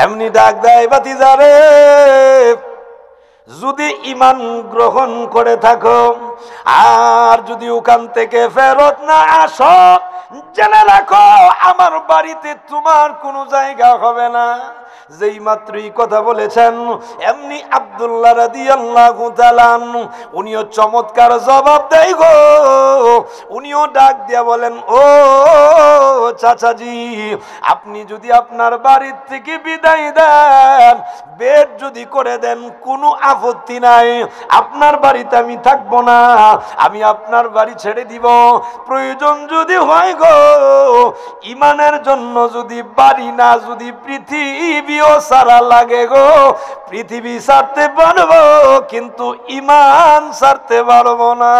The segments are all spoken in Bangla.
এমনি ডাক দেয়, ভাতিজারে যদি ঈমান গ্রহণ করে থাকো আর যদি ওখান থেকে ফেরত না আসো, জেনে রাখো আমার বাড়িতে তোমার কোনো জায়গা হবে না। যেই মাত্রই কথা বলেছেন এমনি আব্দুল্লাহ রাদিয়াল্লাহু তাআলা উনিও চমৎকার জবাব দেয় গো। উনিও ডাক দিয়া বলেন, ও চাচাজি, আপনি যদি আপনার বাড়ির থেকে বিদায় দেন, বের যদি করে দেন, কোনো আপত্তি নাই, আপনার বাড়িতে আমি থাকবো না, আমি আপনার বাড়ি ছেড়ে দিব। প্রয়োজন যদি হয় গো, ঈমানের জন্য যদি বাড়ি না, যদি পৃথিবীও সারা লাগে গো, পৃথিবী ছাড়তে পারবো কিন্তু ঈমান ছাড়তে পারবো না।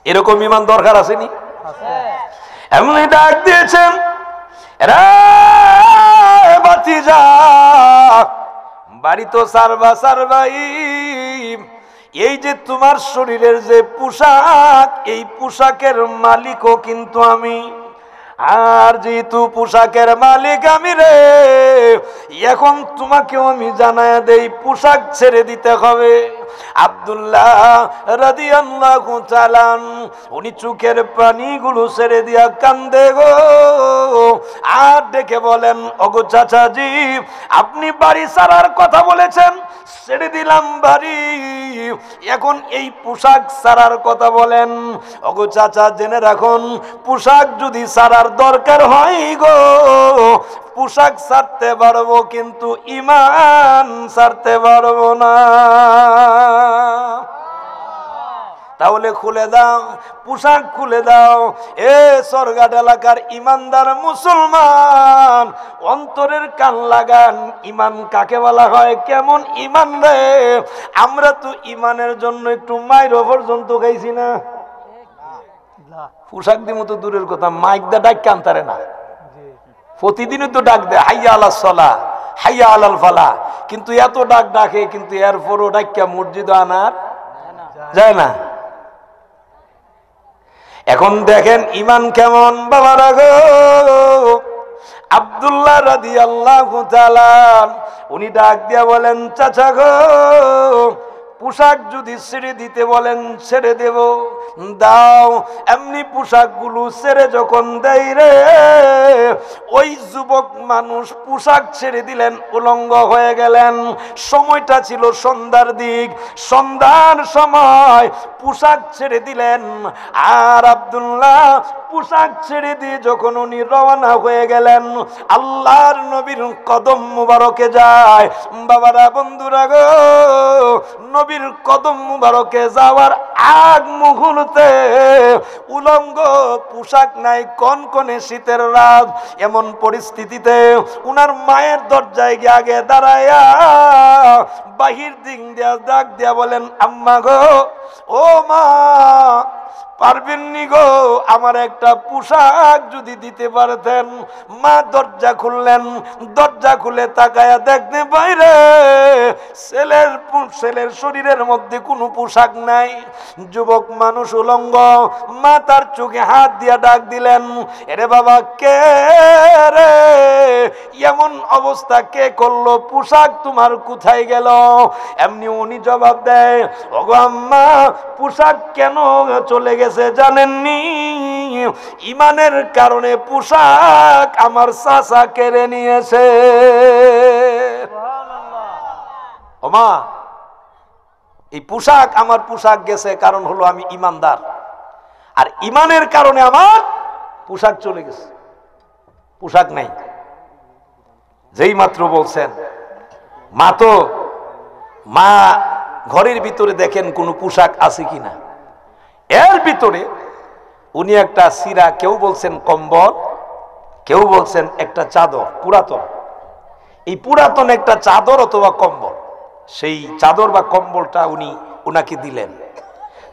এরকম ঈমান দরকার আসেনি? এমনি ডাক দিয়েছেন, ভাতিজা বাড়ি তো সারবা সারবাই, এই যে তোমার শরীরের যে পোশাক, এই পোশাকের মালিকও কিন্তু আমি। আর যেহেতু পোশাকের মালিক আমি রে, এখন তোমাকেও আমি জানায় দেই, পোশাক ছেড়ে দিতে হবে। আব্দুল্লাহ রাদিয়াল্লাহু তাআলা উনি চোখের পানিগুলো ছেড়ে দিয়া কান্দে গো, আর ডেকে বলেন, ওগো চাচাজি, আপনি বাড়ি ছাড়ার কথা বলেছেন, ছেড়ে দিলাম বাড়ি, এখন এই পোশাক ছাড়ার কথা বলেন। ওগো চাচা, জেনে রাখুন, পোশাক যদি ছাড়ার দরকার হয় গো, পোশাক ছাড়তে পারবো কিন্তু ঈমান ছাড়তে পারবো না। তাহলে খুলে দাও, পোশাক খুলে দাও। এ সরঘাট এলাকার ইমানদার মুসলমান, অন্তরের কান লাগান, ইমান কাকে বলা হয়, কেমন ইমান রে? আমরা তো ইমানের জন্য একটু মাইরও পর্যন্ত গাইছি না। পোশাক দিব তো দূরের কথা, মাইক দা ডাক কান্তারে না, প্রতিদিনই তো ডাক দেয়, হাইয়া আলাস সালাহ, হাইয়া আলাল ফালাহ, কিন্তু এত ডাক ডাকে, কিন্তু এরপরও ডাক্কা মসজিদ আনার যায় না। এখন দেখেন ঈমান কেমন বাবারা গো। আব্দুল্লাহ রাদিয়াল্লাহু তাআলা উনি ডাক দিয়া বলেন, চাচা গো, পোশাক যদি ছেড়ে দিতে বলেন ছেড়ে দেব, দাও। এমনি পোশাকগুলো ছেড়ে যখন দেয় রে, ওই যুবক মানুষ পোশাক ছেড়ে দিলেন, উলঙ্গ হয়ে গেলেন। সময়টা ছিল সন্ধ্যার দিক, সন্ধ্যার সময় পোশাক ছেড়ে দিলেন। আর আব্দুল্লাহ পোশাক ছেড়ে দিয়ে যখন উনি রওনা হয়ে গেলেন, আল্লাহর নবীর কদম মুবারকে যায়। বাবারা, বন্ধুরা গো, নবীর কদম মুবারকে যাওয়ার আগ মুহূর্তে উলঙ্গ, পোশাক নাই, কনকনে শীতের রাত, এমন পরিস্থিতিতে উনার মায়ের দরজায় গিয়ে আগে দাঁড়ায়া বাহির দিক দিয়া ডাক দিয়া বলেন, আম্মা গো, ও মা, পারবেননি গো, আমার একটা পোশাক যদি দিতে পারতেন। মা দরজা খুললেন, দরজা খুলে তাকায়া দেখতে বাইরে ছেলের শরীরের মধ্যে কোনো পোশাক নাই, যুবক মানুষ উলঙ্গ। মা তার চোখে হাত দিয়া ডাক দিলেন, এরে বাবা, কে রে, এমন অবস্থা কে করলো, পোশাক তোমার কোথায় গেল? এমনি উনি জবাব দেয়, ওগো আম্মা, পোশাক কেন চলে গেছে জানেননি? ঈমানের কারণে পোশাক আমার চাচা কেড়ে নিয়েছে। ও মা, এই পোশাক, আমার পোশাক গেছে কারণ হলো আমি ঈমানদার, আর ঈমানের কারণে আমার পোশাক চলে গেছে, পোশাক নাই। যেই মাত্র বলছেন, মা ঘরের ভিতরে দেখেন কোনো পোশাক আছে কিনা। এর ভিতরে উনি একটা সিরা, কেউ বলছেন কম্বল, কেউ বলছেন একটা চাদর, পুরাতন, এই পুরাতন একটা চাদর অথবা কম্বল, সেই চাদর বা কম্বলটা উনি ওনাকে দিলেন।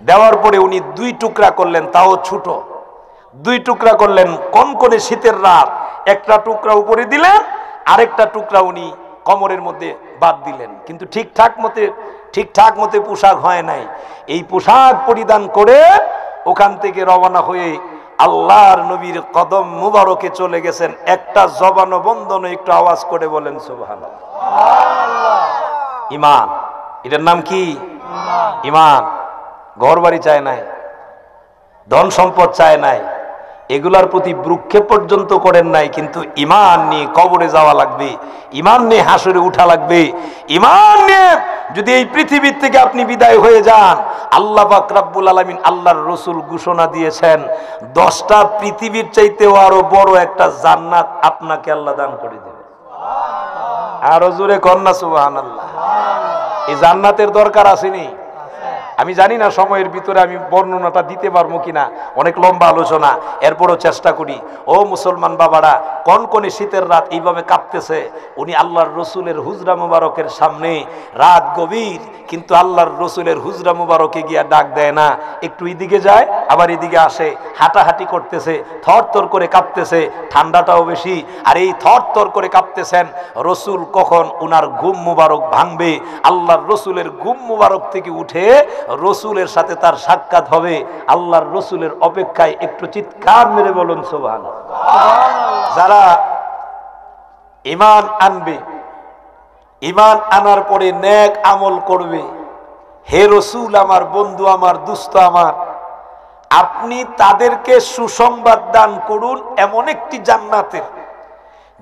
দেওয়ার পরে উনি দুই টুকরা করলেন, তাও ছোট দুই টুকরা করলেন। কনকনে শীতের রাত, একটা টুকরা উপরে দিলেন, আরেকটা টুকরা উনি কোমরের মধ্যে বাদ দিলেন, কিন্তু ঠিকঠাক মতে পোশাক হয় নাই। এই পোশাক পরিধান করে ওখান থেকে রওনা হয়ে আল্লাহর নবীর কদম মুবারকে চলে গেছেন। একটা জবান বন্ধ নয়, একটু আওয়াজ করে বলেন সুবহানাল্লাহ। ঈমান, এটার নাম কি? ঈমান। ঘর বাড়ি চায় নাই, ধন সম্পদ চায় নাই, এগুলার প্রতি ভ্রুক্ষেপ পর্যন্ত করেন নাই, কিন্তু ঈমান নিয়ে কবরে যাওয়া লাগবে, ঈমান নিয়ে হাসরে উঠা লাগবে। ঈমান নিয়ে যদি এই পৃথিবীর থেকে আপনি বিদায় হয়ে যান, আল্লাহ পাক রব্বুল আলামিন আল্লাহর রাসূল ঘোষণা দিয়েছেন 10টা পৃথিবীর চাইতেও আরো বড় একটা জান্নাত আপনাকে আল্লাহ দান করে দেবে। আরো জোরে কন্যা সুবহানাল্লাহ। এই জান্নাতের দরকার আসেনি? আমি জানি না সময়ের ভিতরে আমি বর্ণনাটা দিতে পারবো কিনা, অনেক লম্বা আলোচনা, এরপরও চেষ্টা করি। ও মুসলমান বাবারা, কনকনে শীতের রাত এইভাবে কাঁপতেছে, উনি আল্লাহর রসুলের হুজরা মুবারকের সামনে, রাত গভীর, কিন্তু আল্লাহর রসুলের হুজরা মুবারকে গিয়া ডাক দেয় না, একটু এদিকে যায় আবার এদিকে আসে, হাঁটাহাঁটি করতেছে, থরথর করে কাঁপতেছে, ঠান্ডাটাও বেশি, আর এই থরথর করে কাঁপতেছেন। রসুল কখন উনার ঘুম মুবারক ভাঙবে, আল্লাহর রসুলের ঘুম মুবারক থেকে উঠে রসুলের সাথে তার সাক্ষাৎ হবে, আল্লাহর রসুলের অপেক্ষায় একটু চিৎকার মেরে বলুন সুবহানাল্লাহ। যারা ঈমান আনবে, ঈমান আনার পরে নেক আমল করবে, হে রসুল আমার, বন্ধু আমার, দুস্থ আমার, আপনি তাদেরকে সুসংবাদ দান করুন এমন একটি জান্নাতের,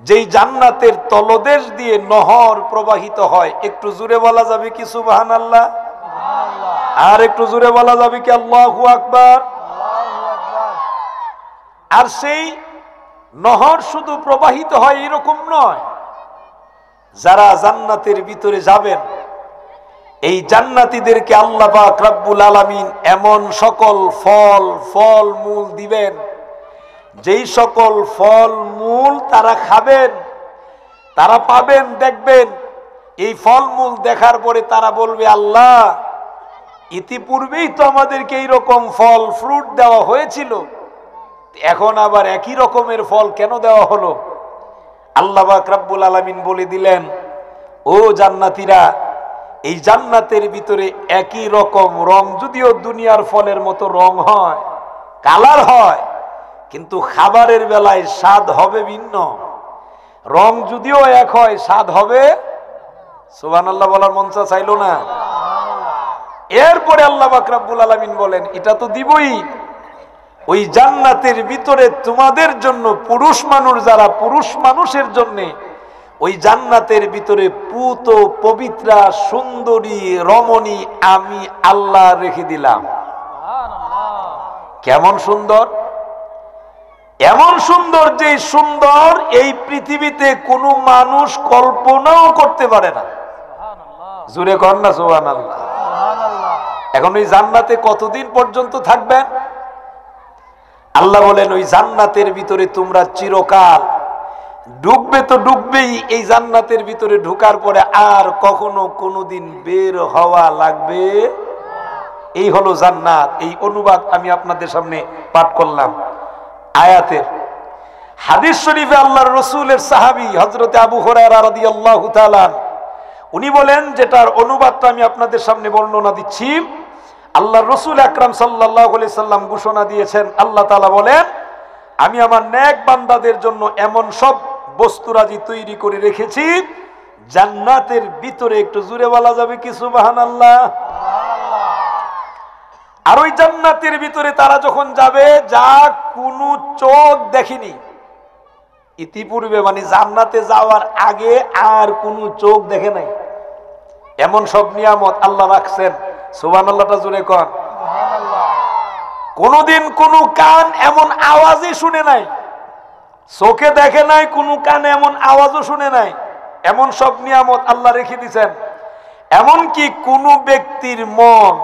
যেই জান্নাতের তলদেশ দিয়ে নহর প্রবাহিত হয়। একটু জোরে বলা যাবে কি সুবহানাল্লাহ? আর একটু জোরে বলা যাবে কি আল্লাহু আকবার? আর সেই নহর শুধু প্রবাহিত হয় এরকম নয়, যারা জান্নাতের ভিতরে যাবেন, এই জান্নাতীদেরকে আল্লাহ পাক রব্বুল আলামিন এমন সকল ফল মূল দিবেন, যেই সকল ফল মূল তারা খাবেন, তারা পাবেন, দেখবেন। এই ফল মূল দেখার পরে তারা বলবে, আল্লাহ, ইতিপূর্বেই তো আমাদেরকে এইরকম ফল ফ্রুট দেওয়া হয়েছিল, এখন আবার একই রকমের ফল কেন দেওয়া হলো? আল্লাহ পাক রব্বুল আলামিন বলে দিলেন, ও জান্নাতীরা, এই জান্নাতের ভিতরে একই রকম রং, যদিও দুনিয়ার ফলের মতো রং হয়, কালার হয়, কিন্তু খাবারের বেলায় স্বাদ হবে ভিন্ন। রং যদিও এক হয়, স্বাদ হবে, সুবহানাল্লাহ বলার মন চাইলো না? এরপরে আল্লাহ পাক রব্বুল আলামিন বলেন, এটা তো দিবই, ওই জান্নাতের ভিতরে তোমাদের জন্য, পুরুষ মানুষ যারা, পুরুষ মানুষের জন্য ওই জান্নাতের ভিতরে পুত পবিত্রা সুন্দরী রমণী আমি আল্লাহ রেখে দিলাম। কেমন সুন্দর! এমন সুন্দর, যে সুন্দর এই পৃথিবীতে কোনো মানুষ কল্পনাও করতে পারে না। জোরে কর না সুবহানাল্লাহ। এখন ওই জান্নাতে কতদিন পর্যন্ত থাকবেন? আল্লাহ বলেন, ওই জান্নাতের ভিতরে তোমরা চিরকাল ডুববে, তো ডুববেই। এই জান্নাতের ভিতরে ঢোকার পরে আর কখনো কোনোদিন বের হওয়া লাগবে। এই হলো জান্নাত। এই অনুবাদ আমি আপনাদের সামনে পাঠ করলাম আয়াতের। হাদিস শরীফে আল্লাহর রাসূলের সাহাবী হযরতে আবু হুরায়রা রাদিয়াল্লাহু তাআলা উনি বলেন, যেটার অনুবাদটা আমি আপনাদের সামনে বর্ণনা দিচ্ছি। আল্লাহর রাসূল আকরাম সাল্লাল্লাহু আলাইহি সাল্লাম ঘোষণা দিয়েছেন, আল্লাহ তাআলা বলেন, আমি আমার নেক বান্দাদের জন্য এমন সব বস্তুরাজি তৈরি করে রেখেছি জান্নাতের ভিতরে। একটু জোরে বলা যাবে কি সুবহানাল্লাহ? আর ওই জান্নাতের ভিতরে তারা যখন যাবে, যা কোনো চোখ দেখেনি ইতিপূর্বে, মানে জান্নাতে যাওয়ার আগে আর কোনো চোখ দেখে নাই, এমন সব নিয়ামত আল্লাহ রাখছেন। সুবহানাল্লাহটা জোরে কর। কোনদিন কোন কান এমন আওয়াজই শুনে নাই, চোখে দেখে নাই, কোনো কান এমন আওয়াজও শুনে নাই, এমন সব নিয়ামত আল্লাহ রেখে দিয়েছেন। এমনকি কোন ব্যক্তির মন,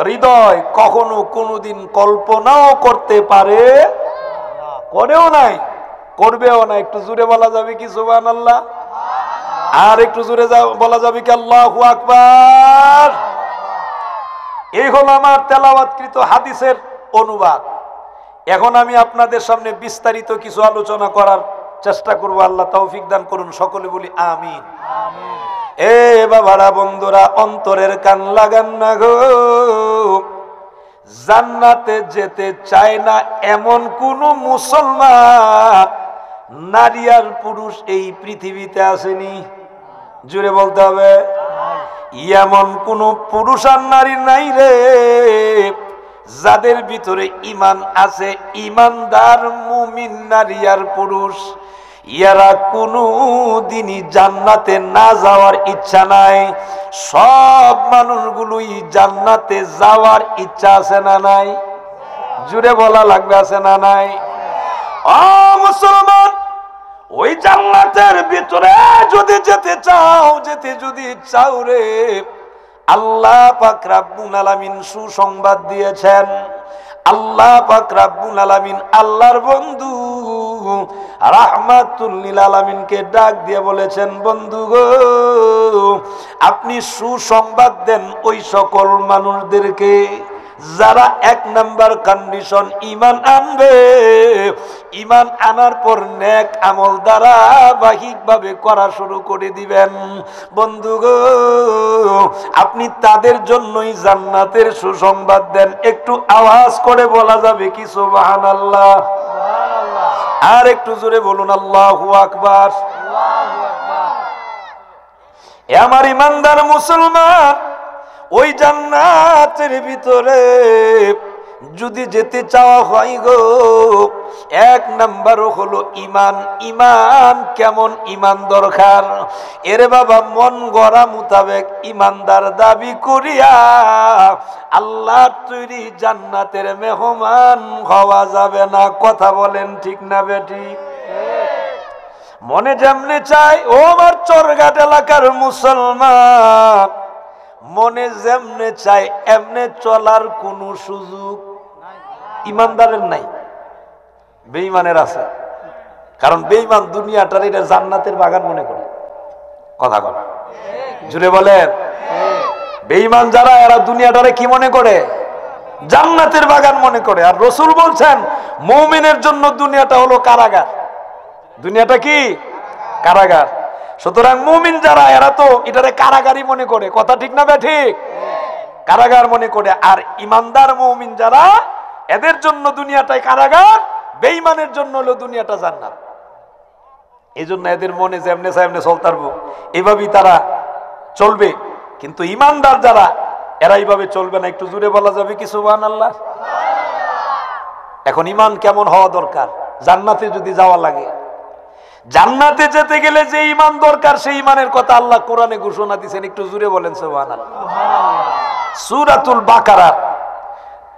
হৃদয় কখনো কোনোদিন কল্পনাও করতে পারে, করেও নাই, করবেও না। একটু জোরে বলা যাবে কি সুবহানাল্লাহ? আর একটু জোরে বলা যাবে কি আল্লাহু আকবার? এই হলো আমার তেলাওয়াতকৃত হাদিসের অনুবাদ। এখন আমি আপনাদের সামনে বিস্তারিত কিছু আলোচনা করার চেষ্টা করব, আল্লাহ তৌফিক দান করুন, সকলে বলি আমিন। এ বাবারা, বন্ধুরা, অন্তরের কান লাগান না গো। জান্নাতে যেতে চায় না এমন কোন মুসলমান, নারী আর পুরুষ এই পৃথিবীতে আসেনি। জুড়ে বলতে হবে, এমন কোন পুরুষ আর নারী নাই রে যাদের ভিতরে ঈমান আছে, ঈমানদার মুমিন নারী আর পুরুষ, ইয়ারা কোনো দিনই জান্নাতে না যাওয়ার ইচ্ছা নাই। সব মানুষগুলোই জান্নাতে যাওয়ার ইচ্ছা আছে না নাই? জুড়ে বলা লাগবে, আছে না নাই? ও মুসলমান, ওই জান্নাতের ভিতরে যদি যেতে চাও, যদি চাও রে, আল্লাহ পাক রব্বুল আলামিন সুসংবাদ দিয়েছেন। আল্লাহ পাক রব্বুল আলামিন আল্লাহর বন্ধু রাহমাতুল লিল আলামিনকে ডাক দিয়ে বলেছেন, বন্ধু গো, আপনি সুসংবাদ দেন ওই সকল মানুষদেরকে যারা 1 নাম্বার কন্ডিশন ঈমান আনবে, ঈমান আনার পর নেক আমল ধারাবাহিকভাবে করা শুরু করে দিবেন। বন্ধু গো, আপনি তাদের জন্যই জান্নাতের সুসংবাদ দেন। একটু আওয়াজ করে বলা যাবে কি সুবহানাল্লাহ? আর একটু জোরে বলুন আল্লাহু আকবার। আমার ঈমানদার মুসলমান, ওই জান্নাতের ভিতরে যদি যেতে চাওয়া হয় গো, 1 নাম্বার হলো ঈমান। ঈমান কেমন ঈমান দরকার? এরে বাবা, মন গড়া মোতাবেক ঈমানদার দাবি করিয়া আল্লাহর তৈরি জান্নাতের মেহমান হওয়া যাবে না। কথা বলেন ঠিক না বেটি? মনে যেমনে চাই, ও আমার চরঘাট এলাকার মুসলমান, মনে যেমনে চাই এমনে চলার কোন সুযোগ ঈমানদারের নাই, বেঈমানের আছে। কারণ বেঈমান দুনিয়াটার এটা জান্নাতের বাগান মনে করে। কথা বল, জুড়ে বলেন। বেঈমান যারা, এরা দুনিয়াটারে কি মনে করে? জান্নাতের বাগান মনে করে। আর রাসূল বলছেন, মুমিনের জন্য দুনিয়াটা হলো কারাগার। দুনিয়াটা কি? কারাগার। সুতরাং মুমিন যারা, এরা তো এটারে কারাগারই মনে করে। কথা ঠিক না বে ঠিক? কারাগার মনে করে। আর ঈমানদার মুমিন যারা, এদের জন্য দুনিয়াটাই কারাগার, বেঈমানের জন্য হলো দুনিয়াটা জান্নাত। এই জন্য এদের মনে যেমনে চায় এমনে চলতে পারবো, এভাবেই তারা চলবে। কিন্তু ঈমানদার যারা, এরা এইভাবে চলবে না। একটু জোরে বলা যাবে কি সুবহানাল্লাহ? এখন ঈমান কেমন হওয়া দরকার জান্নাতে যদি যাওয়া লাগে? জান্নাতে যেতে গেলে যে ঈমান দরকার, সেই ঈমানের কথা আল্লাহ কোরআনে ঘোষণা দিয়েছেন। একটু জোরে বলেন সুবহানাল্লাহ। সূরাতুল বাকারা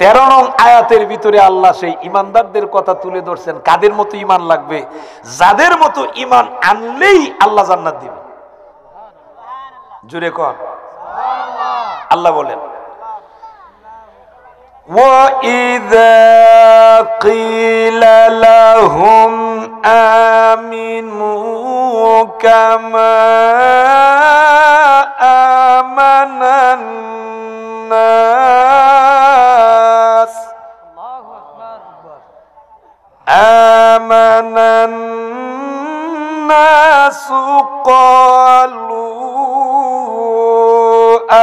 13 নং আয়াতের ভিতরে আল্লাহ সেই ঈমানদারদের কথা তুলে ধরছেন। কাদের মতো ঈমান লাগবে? যাদের মতো ঈমান আনলেই আল্লাহ জান্নাত দিবেন। জোরে কর সুবহানাল্লাহ। আল্লাহ বলেন, وَإِذَا قِيلَ لَهُمْ آمِنُوا كَمَا آمَنَ النَّاسُ قَالُوا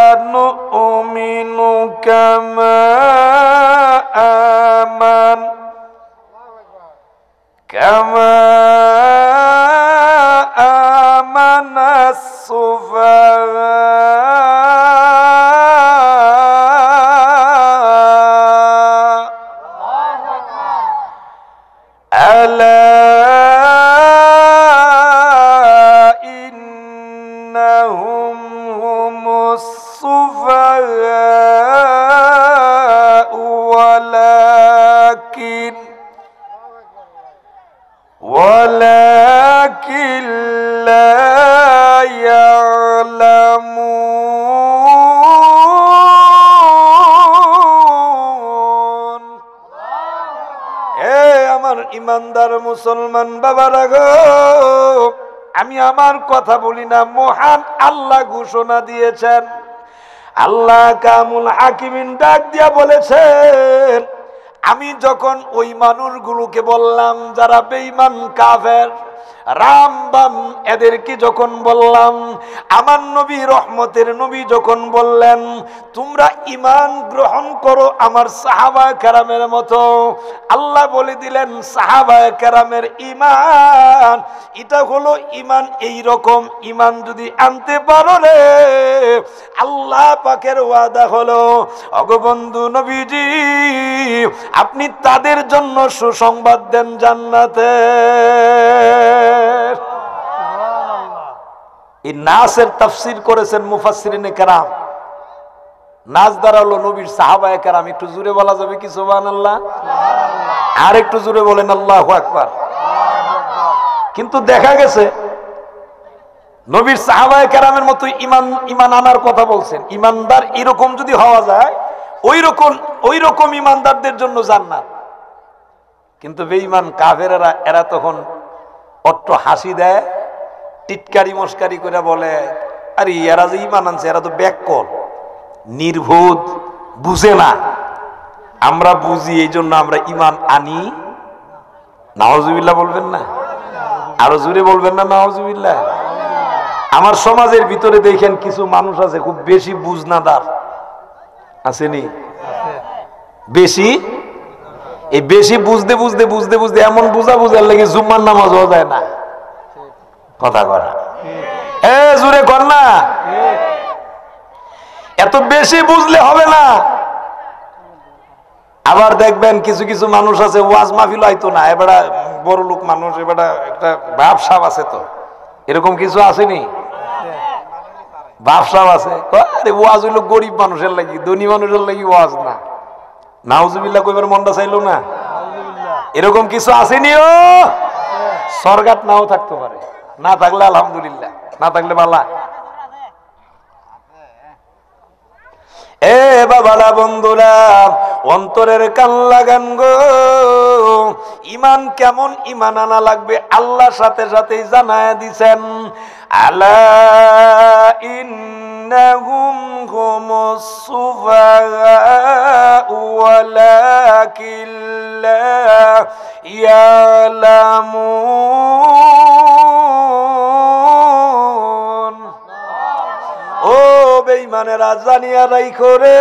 أَنُؤْمِنُ كَمَا آمَنَ السُّفَهَاءُ أَلَا إِنَّهُمْ هُمُ السُّفَهَاءُ ولكن لا يعلمون। আমার ঈমানদার মুসলমান বাবারা গো, আমি আমার কথা বলি না, মহান আল্লাহ ঘোষণা দিয়েছেন। আল্লাহ কামুল হাকিমিন ডাক দিয়া বলেছেন, আমি যখন ওই মানুষগুলোকে বললাম যারা বেঈমান কাফের, রামবান এদেরকে যখন বললাম, আমার নবী রহমতের নবী যখন বললেন তোমরা ঈমান গ্রহণ করো আমার সাহাবায়ে কেরামের মতো, আল্লাহ বলে দিলেন সাহাবায়ে কেরামের ঈমান এটা হলো ঈমান এই রকম ঈমান যদি আনতে পারো রে, আল্লাহ পাকের ওয়াদা হলো ওগো বন্ধু নবীজি আপনি তাদের জন্য সুসংবাদ দেন জান্নাতের। এই নাসের তাফসীর করেছেন মুফাসসিরিনে কেরাম। নাস দ্বারা হলো নবীর সাহাবায়ে কেরাম। একটু জোরে বলা যাবে কি সুবহানাল্লাহ? আর একটু জোরে বলেন আল্লাহু আকবার। কিন্তু দেখা গেছে নবীর সাহাবায়ে কেরামের মতো ঈমান আনার কথা বলছেন। ঈমানদার এরকম যদি হওয়া যায় ওই রকম ঈমানদারদের জন্য জান্নাত। কিন্তু বেঈমান কাফেরেরা এরা তখন অট্ট হাসি দেয়, টিটকারি মস্কারি করে বলে আরে এরা যে ঈমান আনছে এরা তো ব্যাককল, নির্বোধ, বুঝে না। আমরা বুঝি এই জন্য আমরা ঈমান আনি। নাউজুবিল্লাহ বলবেন না? আরো জোরে বলবেন না নাউজুবিল্লাহ? আমার সমাজের ভিতরে দেখেন কিছু মানুষ আছে খুব বেশি বুঝনাদার, আসেনি? বেশি এই বেশি বুঝতে এমন বুঝার লেগে জুম্মার নামাজ হওয়া যায় না। কথা করা জোরে কর না। এত বেশি বুঝলে হবে না। আবার দেখবেন কিছু কিছু মানুষ আছে ওয়াজ মাহফিল হয়তো না, এবারে বড় লোক মানুষ, এবারে একটা ব্যবসা আছে, তো এরকম কিছু আসেনি? ব্যবসা আছে, আরে ওয়াজ হইলো গরিব মানুষের লাগি, ধনী মানুষের লাগি ওয়াজ না। নাউজুবিল্লাহ কইবার মনটা চাইলো না? এরকম কিছু আসেনি? ও সরগাট নাও থাকতে পারে, না থাকলে আলহামদুলিল্লাহ, না থাকলে বালা। এ বাবারা বন্ধুরা অন্তরের কান লাগান গো, ঈমান কেমন ঈমান আনা লাগবে আল্লাহ সাথে সাথেই জানায়া দিবেন। আলা ইন্নাহুম হুমুস সুফাহা ওয়ালাকিন লা ইয়ালামুন। ও বেঈমানেরা জানিয়া রাখো রে,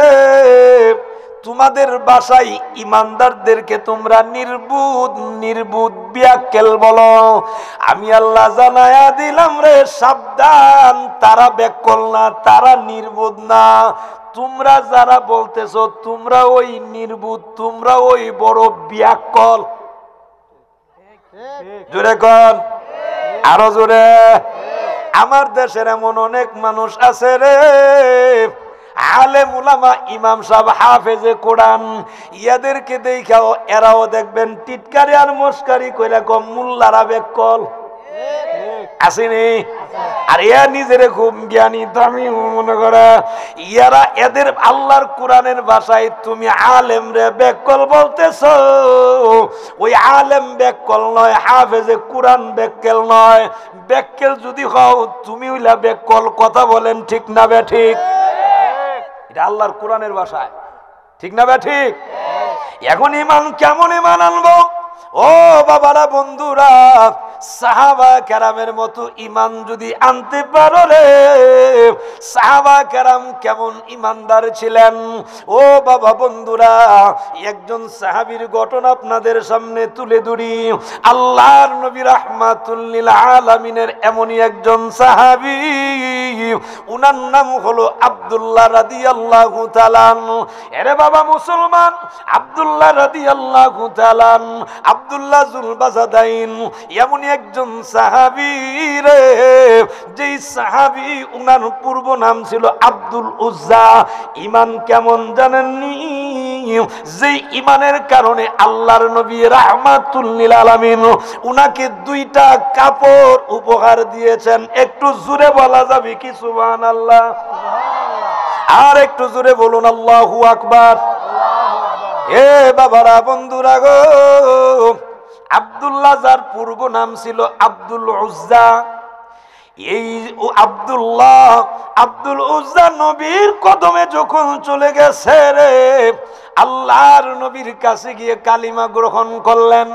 তোমাদের বাসায় ইমানদারদেরকে তোমরা নির্বুধ বিয়াক্কেল বলো। আমি আল্লাহ জানায়া দিলাম রে সাবধান, তারা ব্যাক্কল না, তারা নির্বুধ না। তোমরা যারা বলতেছো তোমরা ওই নির্বুধ, তোমরা ওই বড় বিয়াক্কল। জোরে কন, আরো জোরে। আমার দেশের এমন অনেক মানুষ আছে রে, আলেম উলামা, ইমাম সাহেব, হাফেজে কোরআন, ইয়াদেরকে দেখাও এরাও দেখবেন টিটকারি আর মস্কারি কইরা কম মোল্লারা বেকল আসেনি। আর এরা নিজের খুব জ্ঞানী দামি মনে করে, ইয়ারা এদের আল্লাহর কোরআনের ভাষায় তুমি আলেম রে বেকল বলতেছো, ওই আলেম বেকল নয়, হাফেজে কোরআন বেকল নয়। বেকল যদি হও তুমি হইলা বেকল। কথা বলেন ঠিক না বে ঠিক? এটা আল্লাহর কোরআনের ভাষায়, ঠিক না বে ঠিক? এখন ঈমান কেমন ঈমান আনবো? ও বাবারা বন্ধুরা, সাহাবা কেরামের মতো ঈমান যদি আনতে পারো রে, সাহাবা কেরাম কেমন ঈমানদার ছিলেন। ও বাবা বন্ধুরা, একজন সাহাবীর ঘটনা আপনাদের সামনে তুলে ধরি। আল্লাহর নবী রাহমাতুল লিল আলামিনের এমনই একজন সাহাবী, উনার নাম হলো আব্দুল্লাহ রাদিয়াল্লাহু তাআলা। এরে বাবা মুসলমান, আব্দুল্লাহ রাদিয়াল্লাহু তাআলা, আব্দুল্লাহ জুলবাজাদাইন এমনই একজন সাহাবী রে, যেই সাহাবী উনার পূর্ব নাম ছিল আব্দুল উজ্জা। ঈমান কেমন জানেননি? যেই ঈমানের কারণে আল্লাহর নবী রাহমাতুল লিল আলামিন উনাকে দুইটা কাপড় উপহার দিয়েছেন। একটু জোরে বলা যাবে কি সুবহানাল্লাহ? আর একটু জোরে বলুন আল্লাহু আকবার। এ বাবারা বন্ধুরা গো, আব্দুল্লাহ যার পূর্ব নাম ছিল আব্দুল উজ্জা, এই আব্দুল উজ্জা নবীর কদমে যখন চলে গেছে রে, আল্লাহর নবীর কাছে গিয়ে কালিমা গ্রহণ করলেন,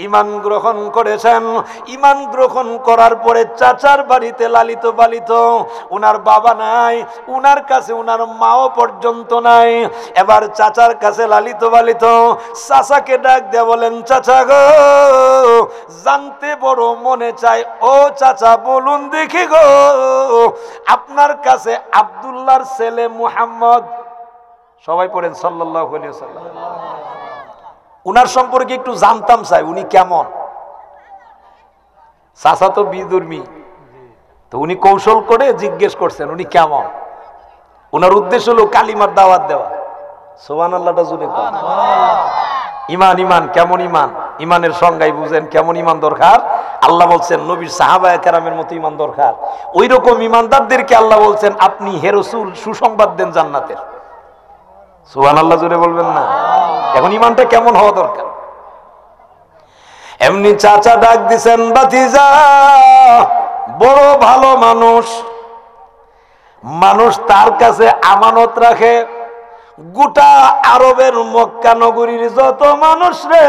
ঈমান গ্রহণ করেছেন। ঈমান গ্রহণ করার পরে চাচার বাড়িতে লালিত পালিত, উনার বাবা নাই, উনার কাছে উনার মাও পর্যন্ত নাই। এবার চাচার কাছে লালিত পালিত, চাচাকে ডাক দিয়ে বলেন, চাচা গো, জানতে বড় মনে চায়, ও চাচা বলুন দেখি গো, আপনার কাছে আব্দুল্লাহর ছেলে মুহাম্মদ, সবাই পড়েন সাল্লাল্লাহু আলাইহি ওয়াসাল্লাম, উনার সম্পর্কে একটু জানতাম চাই, উনি কেমন। চাচা তো বিধর্মী, তো উনি কৌশল করে জিজ্ঞেস করছেন উনি কেমন। উনার উদ্দেশ্য হলো কালিমার দাওয়াত দেওয়া। সুবহানাল্লাহটা জুড়ে কোন ঈমান, ঈমান কেমন ঈমান, ঈমানের সংজ্ঞাই বুঝেন, কেমন ঈমান দরকার। আল্লাহ বলছেন নবীর সাহাবায়ে কেরামের মতো ঈমান দরকার। ওই রকম ঈমানদারদেরকে আল্লাহ বলছেন আপনি হে রাসূল সুসংবাদ দেন জান্নাতের। সুবহানাল্লাহ জোরে বলবেন না? এখন ঈমানটা কেমন হওয়া দরকার। এমনি চাচা ডাক দিছেন, ভাতিজা বড় ভালো মানুষ, মানুষ তার কাছে আমানত রাখে। গোটা আরবের মক্কা নগরীর যত মানুষ রে,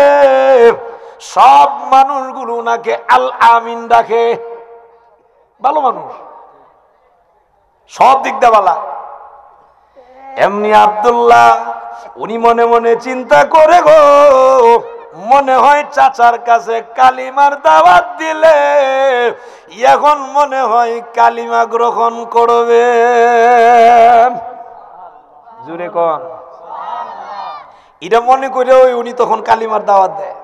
সব মানুষগুলো নাকি আল আমিন ডাকে। ভালো মানুষ, সব দিক দিয়ে ভালো। এমনি আব্দুল্লাহ উনি মনে মনে চিন্তা করে গো, মনে হয় চাচার কাছে কালিমার দাওয়াত দিলে এখন মনে হয় কালিমা গ্রহণ করবে। জুড়ে কোন এটা মনে করে উনি তখন কালিমার দাওয়াত দেয়।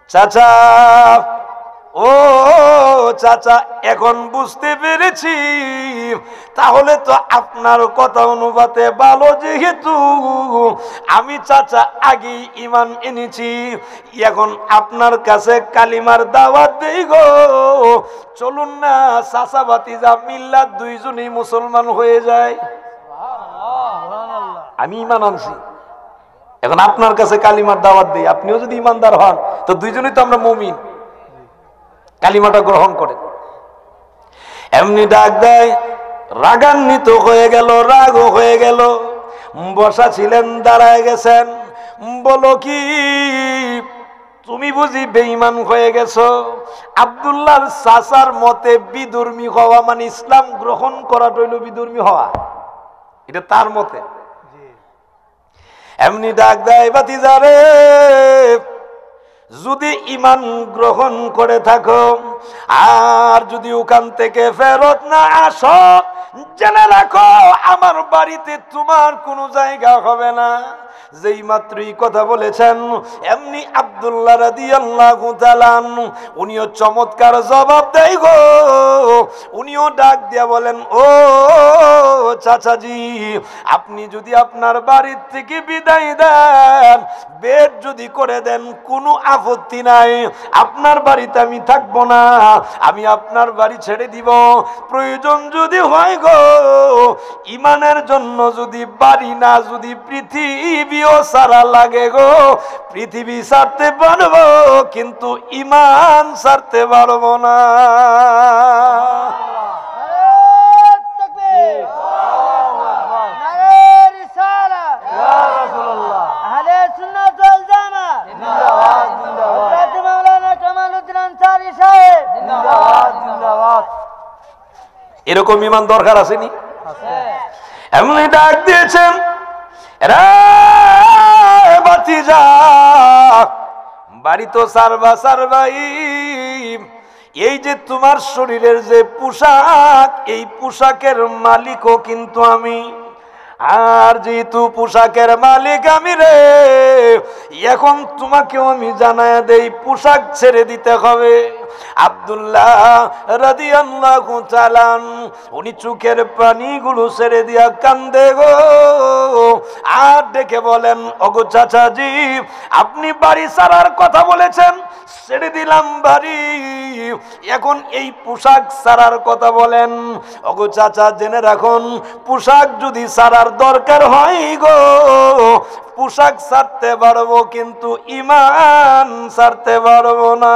চাচা, ও চাচা, এখন বুঝতে পেরেছি, তাহলে তো আপনার কথা অনুপাতে ভালো, যেহেতু আমি চাচা আগে ঈমান এনেছি, এখন আপনার কাছে কালিমার দাওয়াত দেই গো। চলুন না চাচা ভাতিজা মিল্লাত দুইজনেই মুসলমান হয়ে যায়। আমি ঈমান আনছি, এখন আপনার কাছে কালিমার দাওয়াত দেই, আপনিও যদি ঈমানদার হন তো দুইজনেই তো আমরা মুমিন, কালিমাটা গ্রহণ করেন। এমনি ডাক দেয়, রাগান্বিত হয়ে গেল, রাগ হয়ে গেল। বসা ছিলেন, দাঁড়ায় গেছেন। বলো কি, তুমি বুঝি বেঈমান হয়ে গেছো? আব্দুল্লাহর চাচার মতে বিধর্মী হওয়া মানে ইসলাম গ্রহণ করাটা হইল বিধর্মী হওয়া, এটা তার মতে। এমনি ডাক দেয়, ভাতিজা রে, যদি ঈমান গ্রহণ করে থাকো আর যদি ওখান থেকে ফেরত না আসো, জেনে রাখো আমার বাড়িতে তোমার কোনো জায়গা হবে না। যেই মাত্রই কথা বলেছেন এমনি আব্দুল্লাহ রাদিয়াল্লাহু তাআলা উনিও চমৎকার জবাব দেয় গো। উনিও ডাক দিয়া বলেন, ও চাচাজি, আপনি যদি আপনার বাড়ির থেকে বিদায় দেন, বের যদি করে দেন, কোনো আপত্তি নাই, আপনার বাড়িতে আমি থাকবো না, আমি আপনার বাড়ি ছেড়ে দিব। প্রয়োজন যদি হয় গো, ঈমানের জন্য যদি বাড়ি না, যদি পৃথিবীও সারা লাগে গো, পৃথিবী ছাড়তে পারবো, কিন্তু ঈমান ছাড়তে পারবো না। এরকম ঈমান দরকার আসেনি? এমনি ডাক দিয়েছেন, ভাতিজা বাড়ি তো সারবা সারবাই, এই যে তোমার শরীরের যে পোশাক, এই পোশাকের মালিকও কিন্তু আমি। আর যেহেতু পোশাকের মালিক আমি রে, এখন তোমাকেও আমি জানায় দেই, পোশাক ছেড়ে দিতে হবে। আব্দুল্লাহ রাদিয়াল্লাহু তাআলা উনি চোখের পানিগুলো ছেড়ে দিয়া কান্দে গো, আর ডেকে বলেন, ওগো চাচাজি, আপনি বাড়ি ছাড়ার কথা বলেছেন, ছেড়ে দিলাম বাড়ি, এখন এই পোশাক ছাড়ার কথা বলেন। ওগো চাচা, জেনে রাখুন, পোশাক যদি ছাড়ার দরকার হয় গো, পোশাক ছাড়তে পারবো, কিন্তু ঈমান ছাড়তে পারবো না।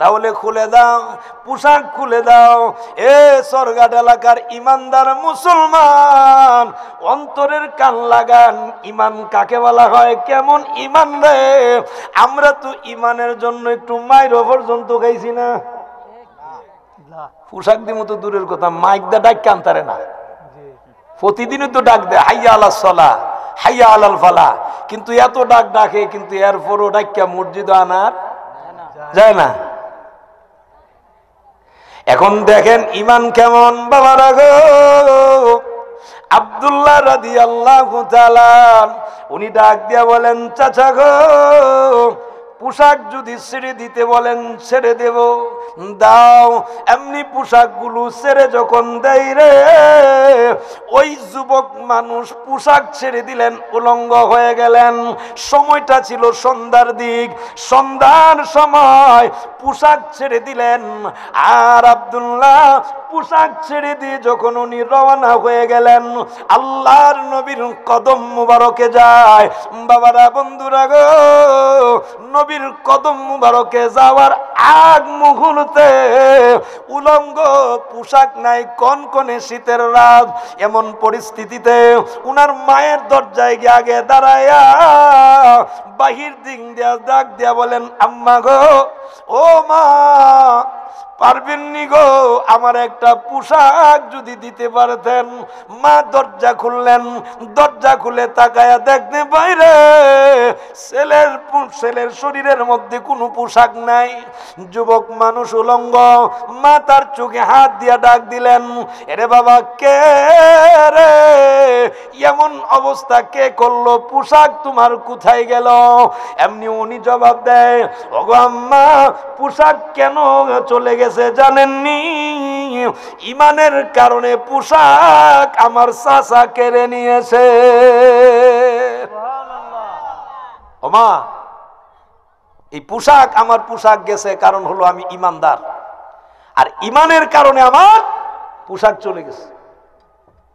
তাহলে খুলে দাও, পোশাক খুলে দাও। এ সরঘাট এলাকার ইমানদার মুসলমান, অন্তরের কান লাগান। ইমান কাকে বলা হয়, কেমন ইমান রে? আমরা তো ইমানের জন্য একটু মাইর পর্যন্ত খাইছি না। পোশাক দিমো তো দূরের কথা, মাইক দা ডাক কান্তারে না। প্রতিদিনই তো ডাক দেয় হাইয়া আলাস সালাহ, হাইয়া আলাল ফালাহ, কিন্তু এত ডাক ডাকে, কিন্তু এরপরও ডাক্কা মসজিদ আনার যায় না। এখন দেখেন ইমান কেমন বাবারা গো। আব্দুল্লাহ রাদিয়াল্লাহু তাআলা উনি ডাক দিয়া বলেন, চাচা গো, পোশাক যদি ছেড়ে দিতে বলেন ছেড়ে দেব, দাও। এমনি পোশাকগুলো ছেড়ে যখন দেয় রে, ওই যুবক মানুষ পোশাক ছেড়ে দিলেন, উলঙ্গ হয়ে গেলেন। সময়টা ছিল সন্ধ্যার দিক, সন্ধ্যার সময় পোশাক ছেড়ে দিলেন। আর আব্দুল্লাহ পোশাক ছেড়ে দিয়ে যখন উনি রওনা হয়ে গেলেন, আল্লাহর নবীর কদম মুবারকে যায়। বাবারা, বন্ধুরা গো, নবীর কদম মুবারকে যাওয়ার আগ মুহূর্তে উলঙ্গ, পোশাক নাই, কনকনে শীতের রাত। এমন পরিস্থিতিতে উনার মায়ের দরজায় গিয়ে আগে দাঁড়ায়া বাহির দিক দিয়া ডাক দিয়া বলেন, আম্মা গো, ও মা, পারবেননি গো, আমার একটা পোশাক যদি দিতে পারতেন। মা দরজা খুললেন, দরজা খুলে তাকায়া দেখতে বাইরে ছেলের শরীরের মধ্যে কোনো পোশাক নাই, যুবক মানুষ উলঙ্গ। মা তার চোখে হাত দিয়া ডাক দিলেন, এরে বাবা, কে রে? এমন অবস্থা কে করলো? পোশাক তোমার কোথায় গেল? এমনি উনি জবাব দেয়, ওগো আম্মা, পোশাক কেন চলে গেছে জানেননি? ইমানের কারণে পোশাক আমার চাচা কেড়ে নিয়েছে। ও মা, এই পোশাক, আমার পোশাক গেছে কারণ হলো আমি ইমানদার, আর ইমানের কারণে আমার পোশাক চলে গেছে।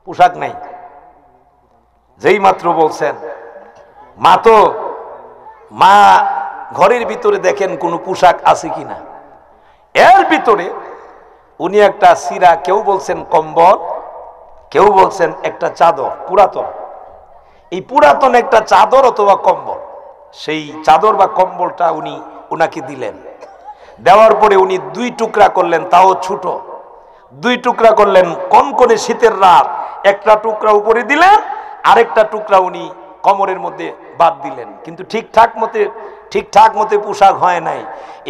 পোশাক নাই। যেই মাত্র বলছেন মা ঘরের ভিতরে দেখেন কোনো পোশাক আছে কিনা। এর ভিতরে উনি একটা সিরা, কেউ বলছেন কম্বল, কেউ বলছেন একটা চাদর, পুরাতন। এই পুরাতন একটা চাদর অথবা কম্বল, সেই চাদর বা কম্বলটা উনাকে দিলেন। দেওয়ার পরে উনি দুই টুকরা করলেন, তাও ছোট দুই টুকরা করলেন। কনকনে শীতের রাত, একটা টুকরা উপরে দিলেন, আরেকটা টুকরা উনি কোমরের মধ্যে বাদ দিলেন। কিন্তু ঠিকঠাক মতে পোশাক হয় নাই।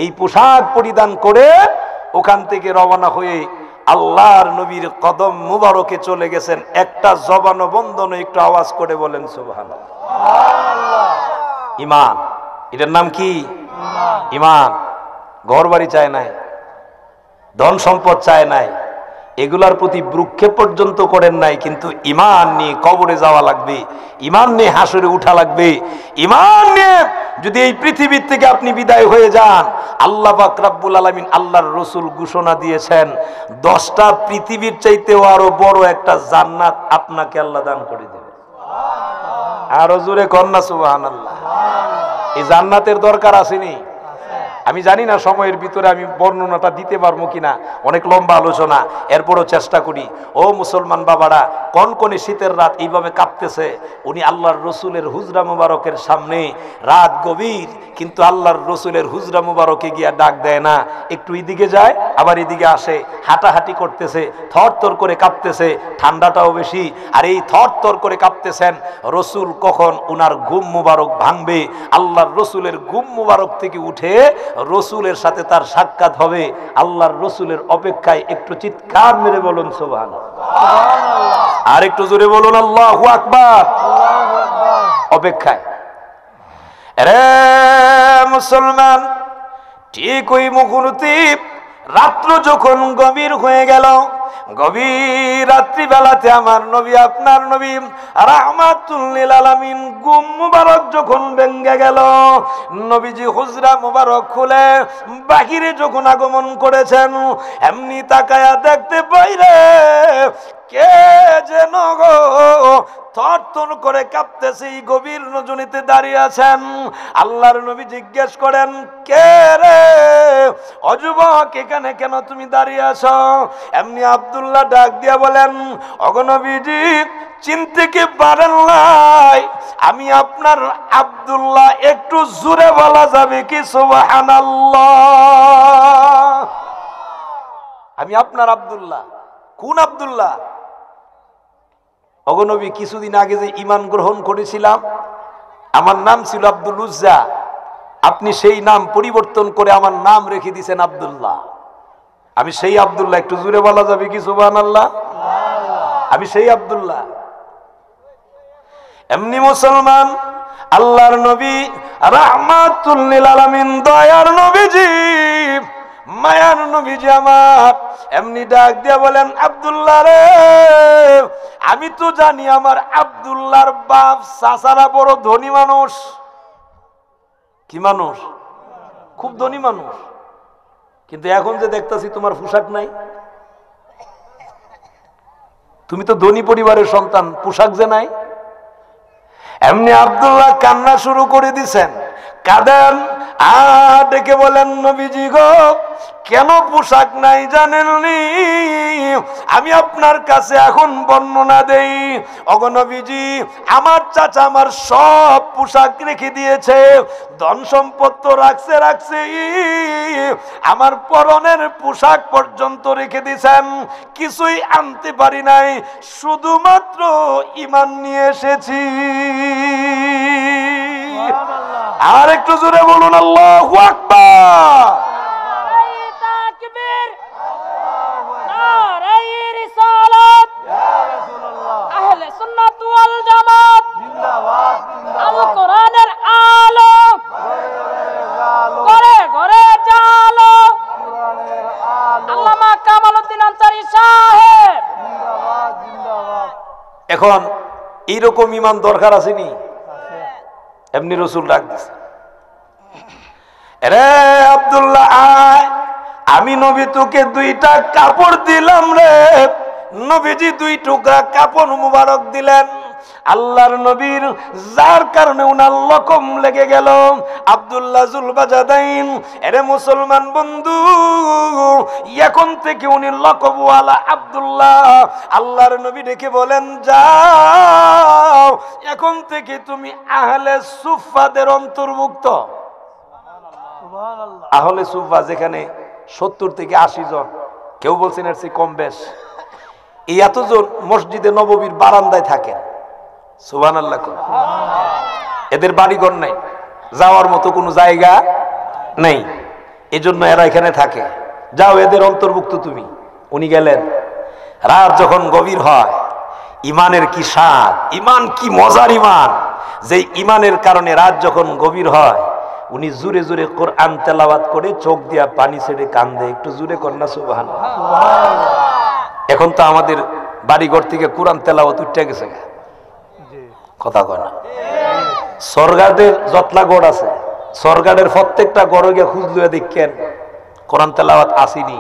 এই পোশাক পরিধান করে ওখান থেকে রওনা হয়ে আল্লাহর নবীর কদম মুবারকে চলে গেছেন। একটা জবানও বন্ধ নয়, একটু আওয়াজ করে বলেন সুবহানাল্লাহ। ইমান, এটার নাম কি? ইমান। ঘর বাড়ি চায় নাই, ধন সম্পদ চায় নাই, এগুলার প্রতি ভ্রুক্ষেপ পর্যন্ত করেন নাই, কিন্তু ইমান নিয়ে কবরে যাওয়া লাগবে, ইমান নিয়ে হাসরে উঠা লাগবে। ইমান নিয়ে যদি এই পৃথিবীর থেকে আপনি বিদায় হয়ে যান, আল্লাহ পাক রব্বুল আলামিন, আল্লাহর রাসূল ঘোষণা দিয়েছেন, 10টা পৃথিবীর চাইতেও আরো বড় একটা জান্নাত আপনাকে আল্লাহ দান করে দেবে। আরো জোরে কন্যা সুবহানাল্লাহ। এই জান্নাতের দরকার আসেনি? আমি জানি না সময়ের ভিতরে আমি বর্ণনাটা দিতে পারবো কিনা, অনেক লম্বা আলোচনা, এরপরও চেষ্টা করি। ও মুসলমান বাবারা, কনকনে শীতের রাত এইভাবে কাঁপতেছে, উনি আল্লাহর রসুলের হুজরা মুবারকের সামনে, রাত গভীর, কিন্তু আল্লাহর রসুলের হুজরা মুবারকে গিয়া ডাক দেয় না, একটু এদিকে যায় আবার এদিকে আসে, হাঁটাহাঁটি করতেছে, থরথর করে কাঁপতেছে, ঠান্ডাটাও বেশি। আর এই থরথর করে কাঁপতেছেন, রসুল কখন উনার ঘুম মুবারক ভাঙবে, আল্লাহর রসুলের ঘুম মুবারক থেকে উঠে রসুলের সাথে তার সাক্ষাৎ হবে, আল্লাহর রসুলের অপেক্ষায় একটু চিৎকার মেরে বলুন সুবহানাল্লাহ। আর একটু জোরে বলুন আল্লাহু আকবার। অপেক্ষায়। রে মুসলমান, ঠিক ওই মুহূর্তে রাত্র যখন গভীর হয়ে গেল, গভীর রাত্রিবেলাতে আমার নবী, আপনার নবী রাহমাতুল লিল আলামিন ঘুম মুবারক যখন ভেঙে গেল, নবীজি হুজরা মুবারক খুলে বাহিরে যখন আগমন করেছেন, এমনি তাকায়া দেখতে পাইরে কে যেন গো থরথর করে কাঁপতেছে, এই গভীর রজনীতে দাঁড়িয়ে আছেন। আল্লাহর নবী জিজ্ঞেস করেন, কে রে ও যুবক, এখানে কেন তুমি দাঁড়িয়ে আছো? এমনি আব্দুল্লাহ ডাক দিয়া বলেন, ওগো নবীজি, চিনতে কি পারেন নাই আমি আপনার আব্দুল্লাহ? একটু জোরে বলা যাবে কি সুবহানাল্লাহ? আমি আপনার আব্দুল্লাহ। কোন আব্দুল্লাহ? ওগো নবী, কিছুদিন আগে যে ঈমান গ্রহণ করেছিলাম, আমার নাম ছিল আব্দুল উজ্জা, আপনি সেই নাম পরিবর্তন করে আমার নাম রেখে দিয়েছেন আব্দুল্লাহ। আমি সেই আব্দুল্লাহ। একটু জোরে বলা যাবে কি সুবহানাল্লাহ? আমি সেই আব্দুল্লাহ। এমনি মুসলমান, আল্লাহর নবী রাহমাতুল লিল আলামিন, দয়ার নবীজি, মায়ার নবীজি আমার এমনি ডাক দিয়ে বলেন, আব্দুল্লাহ রে, আমি তো জানি আমার আব্দুল্লাহর বাপ চাচারা বড় ধনী মানুষ। কি মানুষ? খুব ধনী মানুষ। কিন্তু এখন যে দেখতাছি তোমার পোশাক নাই। তুমি তো ধনী পরিবারের সন্তান, পোশাক যে নাই। এমনি আব্দুল্লাহ কান্না শুরু করে দিছেন, কাঁদেন আর ডেকে বলেন, নবীজি গো, কেন পোশাক নাই জানেননি? আমি আপনার কাছে এখন বর্ণনা দেই। ওগো নবীজি, আমার চাচা আমার সব পোশাক রেখে দিয়েছে, ধন সম্পদ তো রাখছে, আমার পরনের পোশাক পর্যন্ত রেখে দিয়েছেন, কিছুই আনতে পারি নাই, শুধুমাত্র ঈমান নিয়ে এসেছি। আর একটু জোরে বলুন আল্লাহু আকবার। এখন এইরকম ঈমান দরকার আসেনি? এমনি রাসূল ডাক দিছে, রে আব্দুল্লাহ আয়, আমি নবী তোকে দুইটা কাপড় দিলাম রে। নবীজি দুই টুকরা কাপড় মুবারক দিলেন। আল্লাহর নবীর যার কারণে উনার লকম লেগে গেল, আব্দুল্লাহ জুলবাজাদাইন। এরে মুসলমান বন্ধু, এখন থেকে উনি লকবওয়ালা আব্দুল্লাহ। আল্লাহর নবী ডেকে বলেন, যাও, এখন থেকে তুমি আহলে সুফফাদের অন্তর্ভুক্ত। আহলে সুফফা যেখানে 70 থেকে 80 জন, কেউ বলছেন এর চেয়ে কম বেশ, এই এতজন মসজিদে নববীর বারান্দায় থাকেন। সুবহানাল্লাহ। এদের বাড়িঘর নাই, যাওয়ার মতো কোনো জায়গা নেই, এজন্য এরা এখানে থাকে। যাও, এদের অন্তর্ভুক্ত তুমি। উনি গেলেন। রাত যখন গভীর হয়, ইমানের কি স্বাদ, ইমান কি মজার ইমান, যে ইমানের কারণে রাত যখন গভীর হয়, উনি জোরে জোরে কোরআন তেলাওয়াত করে চোখ দিয়া পানি ছেড়ে কান্দে। একটু জোরে কন্যা সুবহানাল্লাহ। এখন তো আমাদের বাড়িঘর থেকে কোরআন তেলাওয়াত উঠে গেছে, কথা কয় না। সরগার্ডের যতলা গড় আছে, সরগার্ডের প্রত্যেকটা গড়ে গিয়ে খুঁজলে দেখেন কোরআন তেলাওয়াত আসেনি।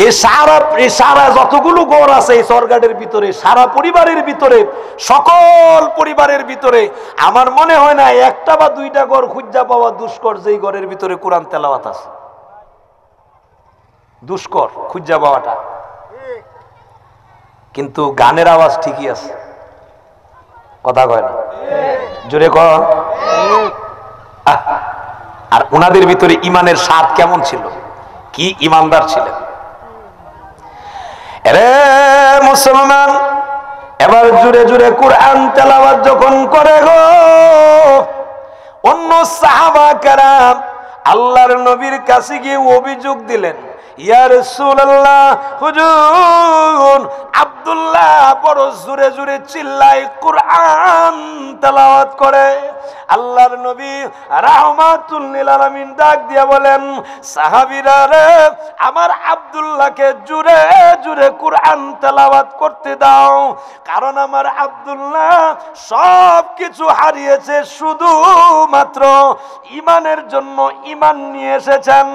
এই সারা যতগুলো গড় আছে এই সরগার্ডের ভিতরে, সারা পরিবারের ভিতরে, সকল পরিবারের ভিতরে আমার মনে হয় না একটা বা দুইটা গড় খুঁজা পাওয়া দুষ্কর যেই গড়ের ভিতরে কোরআন তেলাওয়াত আছে। দুষ্কর খুঁজা পাওয়াটা। কিন্তু গানের আওয়াজ ঠিকই আছে, কথা কয় না, জোরে কর। আর ওনাদের ভিতরে ইমানের স্বাদ কেমন ছিল, কি ইমানদার ছিলেন। রে মুসলমান, এবার জুড়ে জুড়ে কোরআন তেলাওয়াত যখন করে গো, অন্য সাহাবা কেরাম আল্লাহর নবীর কাছে গিয়ে অভিযোগ দিলেন, ইয়া রাসূলুল্লাহ, হুজুর আব্দুল্লাহ বড় জোরে জোরে চিল্লায়, কোরআন কুরআন তেলাওয়াত করে। আল্লাহর নবী রাহমাতুল লিল আলামিন ডাক দিয়া বলেন, সাহাবীরা রে, আমার আব্দুল্লাহকে জুরে জুরে কুরআন তেলাওয়াত করতে দাও, কারণ আমার আব্দুল্লাহ সব কিছু হারিয়েছে, শুধু মাত্র ঈমানের জন্য ঈমান নিয়ে এসেছেন।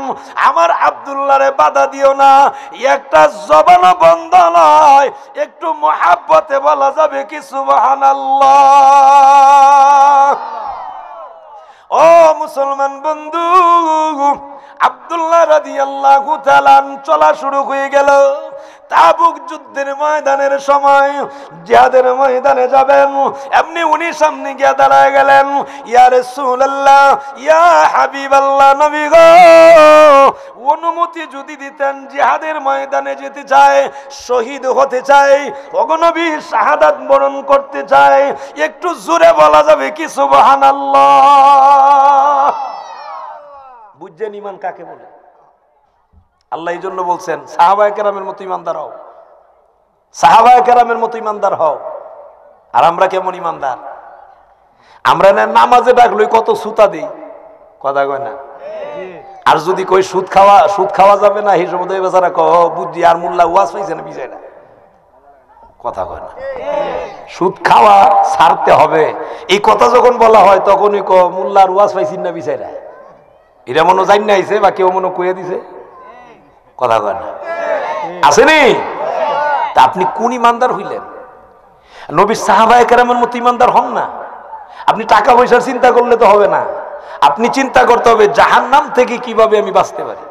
আমার আব্দুল্লাহরে বাধা দিও না, একটা জবান বন্ধ নয়, একটু মুহাব্বতে বলা যাবে কি সুবহানাল্লাহ। ও মুসলমান বন্ধু, আব্দুল্লাহ রাদিয়াল্লাহু তাআলা চলা শুরু হয়ে গেল। তাবুক যুদ্ধের ময়দানের সময় জিহাদের ময়দানে যাবেন, এমনি উনি সামনে গিয়ে দাঁড়ায় গেলেন। ইয়া রাসূলুল্লাহ, ইয়া হাবিবাল্লাহ, নবী গো, অনুমতি যদি দিতেন, জিহাদের ময়দানে যেতে চাই, শহীদ হতে চাই, ওগো নবী শাহাদাত বরণ করতে চাই, একটু জোরে বলা যাবে কি সুবহানাল্লাহ। বুঝছেন ঈমান কাকে বলে? আল্লাহ এই জন্য বলছেন সাহাবায়ে কেরামের মতো ঈমানদার হও, সাহাবায়ে কেরামের মতো ঈমানদার হও। আর আমরা কেমন ঈমানদার? আমরা না নামাজে ডাকলই কত সুতা দেই, কথা কয় না? আর যদি কই সুদ খাওয়া যাবে না, এই সময় বেচারা কহ বুদ্ধি আর মোল্লা ওয়াজ পাইছে না বিজয় না, কথা কয় না? সুদ খাওয়া ছাড়তে হবে, এই কথা যখন বলা হয় তখনই কহ মোল্লার ওয়াজ পাইছেন না বিচারা, এটা মনে জানি না আইছে বা কেউ মনে কয়ে দিছে, কথা কয় না? আসেনি? তা আপনি কোন ইমানদার হইলেন? নবী সাহাবায়ে কেরামের মতো ইমানদার হন না। আপনি টাকা পয়সার চিন্তা করলে তো হবে না, আপনি চিন্তা করতে হবে জাহান্নাম থেকে কিভাবে আমি বাঁচতে পারি,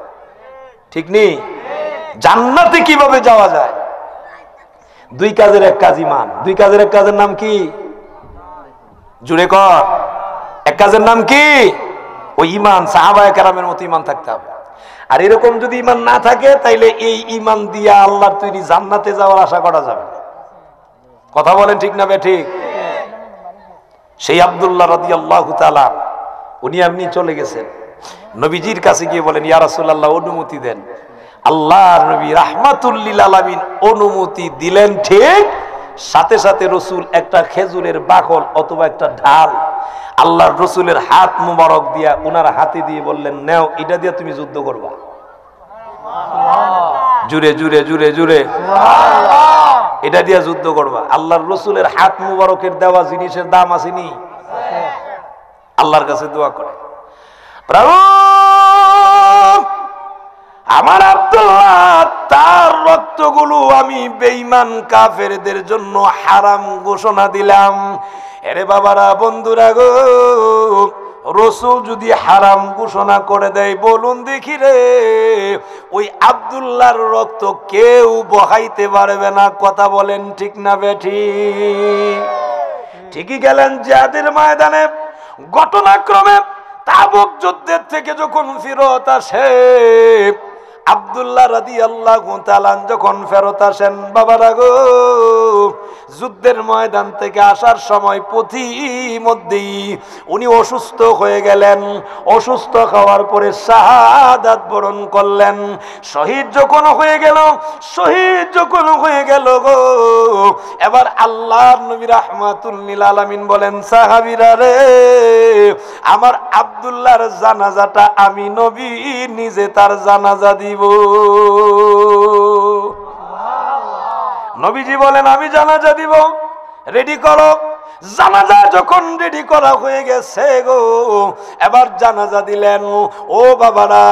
ঠিক নেই? জান্নাতে কিভাবে যাওয়া যায়। দুই কাজের এক কাজ ঈমান। দুই কাজের এক কাজের নাম কি? জুড়ে কর। এক কাজের নাম কি? ওই ঈমান। সাহাবায়ে কেরামের মতো ঈমান থাকতে হবে। আর এরকম যদি ঈমান না থাকে, তাইলে এই ঈমান দিয়া আল্লাহর তৈরি জান্নাতে যাওয়ার আশা করা যাবে না। কথা বলেন ঠিক না বেঠিক? সেই আব্দুল্লাহ রাদিয়াল্লাহু তাআলা উনি এমনি চলে গেছেন, নবীজির কাছে গিয়ে বলেন, ইয়া রাসূলুল্লাহ, অনুমতি দেন। আল্লাহর নবী রাহমাতুল লিল আলামিন অনুমতি দিলেন ঠিক, সাথে সাথে রসুল একটা খেজুরের বাকল অথবা একটা ঢাল আল্লাহর রসুলের হাত মুবারক দিয়া উনার হাতে দিয়ে বললেন, নাও, এটা দিয়ে তুমি যুদ্ধ করবা। জুড়ে জুড়ে জুড়ে জুড়ে এটা দিয়ে যুদ্ধ করবা। আল্লাহর রসুলের হাত মুবারকের দেওয়া জিনিসের দাম আসেনি? আল্লাহর কাছে দোয়া করে, প্রভু আমার আব্দুল্লাহ তার রক্তগুলো আমি বেঈমান কাফেরদের জন্য হারাম ঘোষণা দিলাম। এরে বাবারা, বন্ধুরা গো, রসুল যদি হারাম ঘোষণা করে দেয়, বলুন দেখি রে, ওই আব্দুল্লাহর রক্ত কেউ বহাইতে পারবে না। কথা বলেন ঠিক না বেঠিক? ঠিকই গেলেন জিহাদের ময়দানে। ঘটনাক্রমে তাবুক যুদ্ধের থেকে যখন ফিরত আসে, আব্দুল্লাহ রাদিয়াল্লাহু তাআলা যখন ফেরত আসেন, বাবারা গো, যুদ্ধের ময়দান থেকে আসার সময় পথিমধ্যেই উনি অসুস্থ হয়ে গেলেন। অসুস্থ হওয়ার পরে শাহাদাত বরণ করলেন। শহীদ যখন হয়ে গেল গো, এবার আল্লাহর নবী রাহমাতুল লিল আলামিন বলেন, সাহাবীরা রে, আমার আব্দুল্লাহর জানাজাটা আমি নবী নিজে তার জানাজা দিব। নবীজি বলেন, আমি জানাজা দিব, রেডি করো। জানাজা যখন রেডি করা হয়ে গেছে গো, এবার জানাজা দিলেন। ও বাবারা,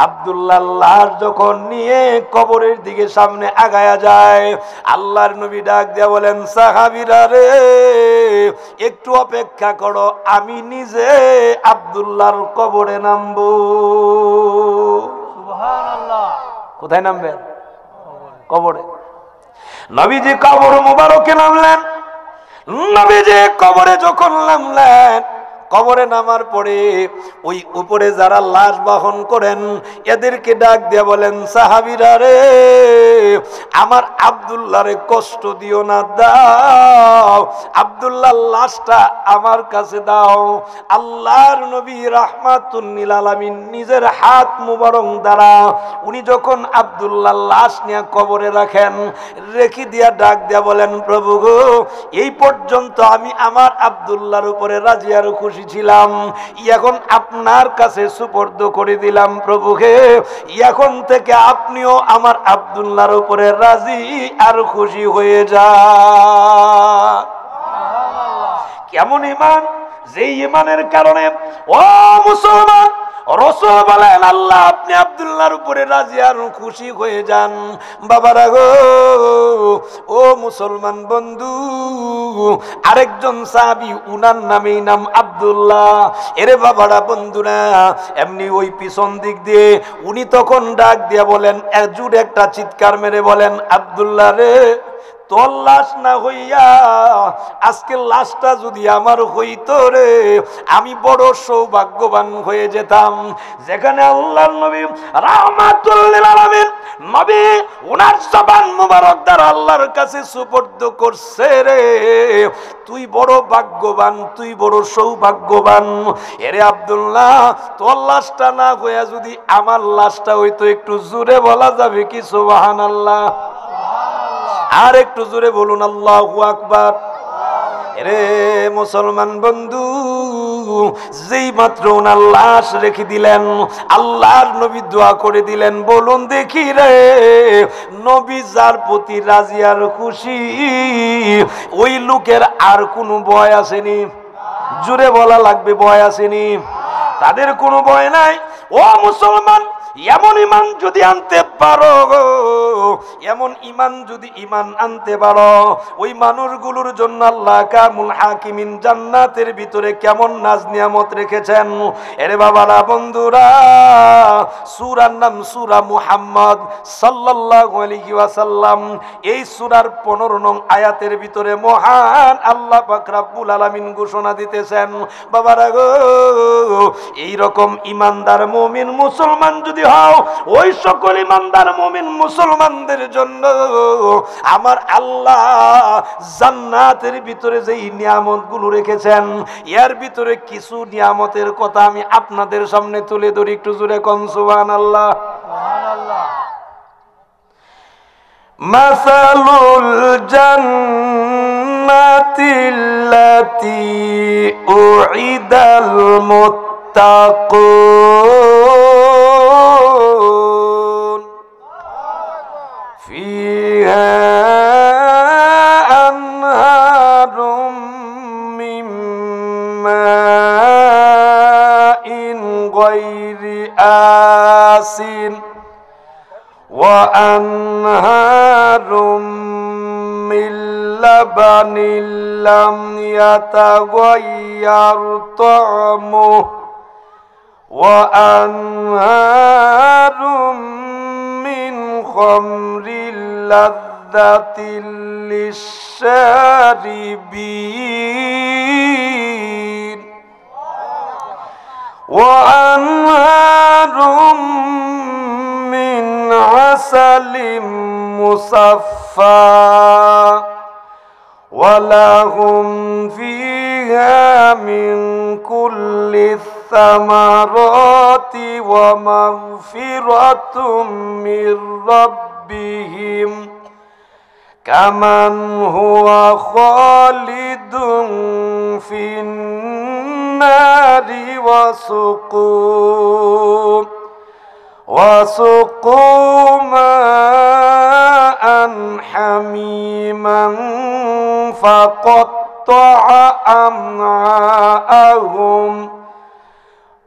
আব্দুল্লাহর লাশ যখন নিয়ে কবরের দিকে সামনে আগায়া যায়, আল্লাহর নবী ডাক দিয়া বলেন, সাহাবীরা রে, একটু অপেক্ষা করো, আমি নিজে আব্দুল্লাহর কবরে নামবো। সুবহানাল্লাহ। কোথায় নামবেন? কবরে। নবীজি কবর মুবারকে নামলেন। নবীজি কবরে যখন নামলেন, কবরে নামার পরে ওই উপরে যারা লাশ বহন করেন, এদেরকে ডাক দিয়ে বলেন, সাহাবীরা রে, আমার আব্দুল্লাহরে কষ্ট দিও না, দাও আব্দুল্লাহর লাশটা আমার কাছে দাও। আল্লাহর নবী রাহমাতুল লিল আলামিন নিজের হাত মুবারক দ্বারা উনি যখন আব্দুল্লাহর লাশ নিয়ে কবরে রাখেন, রেখে দিয়া ডাক দিয়া বলেন, প্রভু গো, এই পর্যন্ত আমি আমার আব্দুল্লাহর উপরে রাজি আর খুশি ছিলাম, এখন আপনার কাছে সুপর্দ করে দিলাম প্রভুকে, এখন থেকে আপনিও আমার আব্দুল্লাহর উপরে রাজি আর খুশি হয়ে যান। কেমন ঈমান, যেই ঈমানের কারণে ও মুসলমান রাসূল বলেন, আল্লাহ আপনি আব্দুল্লাহর উপরে রাজি আর খুশি হয়ে যান। বাবারা গো, ও মুসলমান বন্ধু, আরেকজন সাহাবী, উনার নামেই নাম আব্দুল্লাহ। এরে বাবারা বন্ধুরা, এমনি ওই পিছন দিক দিয়ে উনি তখন ডাক দিয়া বলেন, জুড়ে একটা চিৎকার মেরে বলেন, আব্দুল্লাহ রে, তোর লাশ না হইয়া আজকে লাশটা যদি আমার হইতো রে, আমি বড় সৌভাগ্যবান হয়ে যেতাম। যেখানে আল্লাহর নবী রাহমাতুল লিল আলামিন নবী ওনার জবান মুবারক দ্বারা আল্লাহর কাছে সুপর্দ করছে, রে তুই বড় ভাগ্যবান, তুই বড় সৌভাগ্যবান। এরে আব্দুল্লাহ, তোর লাশটা না হইয়া যদি আমার লাশটা হইতো, একটু জোরে বলা যাবে কি সুবহানাল্লাহ? আর একটু জোরে বলুন আল্লাহু আকবার। রে মুসলমান বন্ধু, যেই মাত্র ওনার লাশ রেখে দিলেন, আল্লাহর নবী দোয়া করে দিলেন, বলুন দেখি রে, নবী যার প্রতি রাজি আর খুশি, ওই লোকের আর কোনো ভয় আসেনি? জোরে বলা লাগবে, ভয় আসেনি? তাদের কোনো ভয় নাই। ও মুসলমান, এমন ঈমান যদি আনতে পারো, এমন ঈমান যদি আনতে পারো, ওই মানুষগুলোর জন্য আল্লাহ কামুল হাকিমিন জান্নাতের ভিতরে কেমন নাজ নিয়ামত রেখেছেন। এরে বাবারা বন্ধুরা, সূরার নাম সূরা মুহাম্মদ সাল্লাল্লাহু আলাইহি ওয়াসাল্লাম। এই সূরার 15 নং আয়াতের ভিতরে মহান আল্লাহ পাক রব্বুল আলামিন ঘোষণা দিতেছেন, বাবারা গো, এই রকম ঈমানদার মুমিন মুসলমান যদি হও, ওই সকল ঈমানদার মুমিন মুসলমানদের জন্য আমার আল্লাহ জান্নাতের ভিতরে যেই নিয়ামতগুলো রেখেছেন, এর ভিতরে কিছু নিয়ামতের কথা আমি আপনাদের সামনে তুলে ধরি, একটু জোরে কোন সুবহানাল্লাহ। সুবহানাল্লাহ। মাসালুল জান্নাতিল্লাতী উইদাল মুত্তাকুন ফিহা আনহারুম মিন মাইন গায়রি আসিন ওয়া আনহারুম মিন লাবানিন লাম ইয়াতাগায়্যার তা'মুহু ওয়া আনহারুম মিন খামরিল লাযযাতিল লিশ-শারিবিন ওয়া আনহারুম মিন আসালিম মুসাফফা ওয়া লাহুম ফিহা মিন কুল্লি الثمرات ومغفرة من ربهم كمن هو خالد في النار وسقوا ماء حميما فقطع أمعاءهم।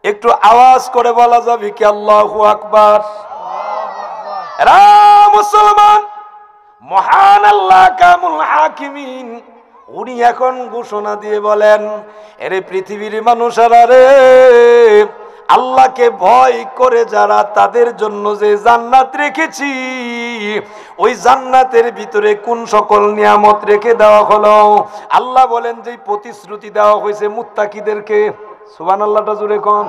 একটু আওয়াজ করে বলা যাবে কি আল্লাহু আকবার? মুসলমান, মহান আল্লাহ কামুল হাকিমিন উনি এখন ঘোষণা দিয়ে বলেন, এরে পৃথিবীর মানুষেরা রে, আল্লাহকে ভয় করে যারা, তাদের জন্য যে জান্নাত রেখেছি, ওই জান্নাতের ভিতরে কোন সকল নিয়ামত রেখে দেওয়া হলো। আল্লাহ বলেন যে প্রতিশ্রুতি দেওয়া হয়েছে মুত্তাকিদেরকে। সুবহানাল্লাহটা জোরে কোন।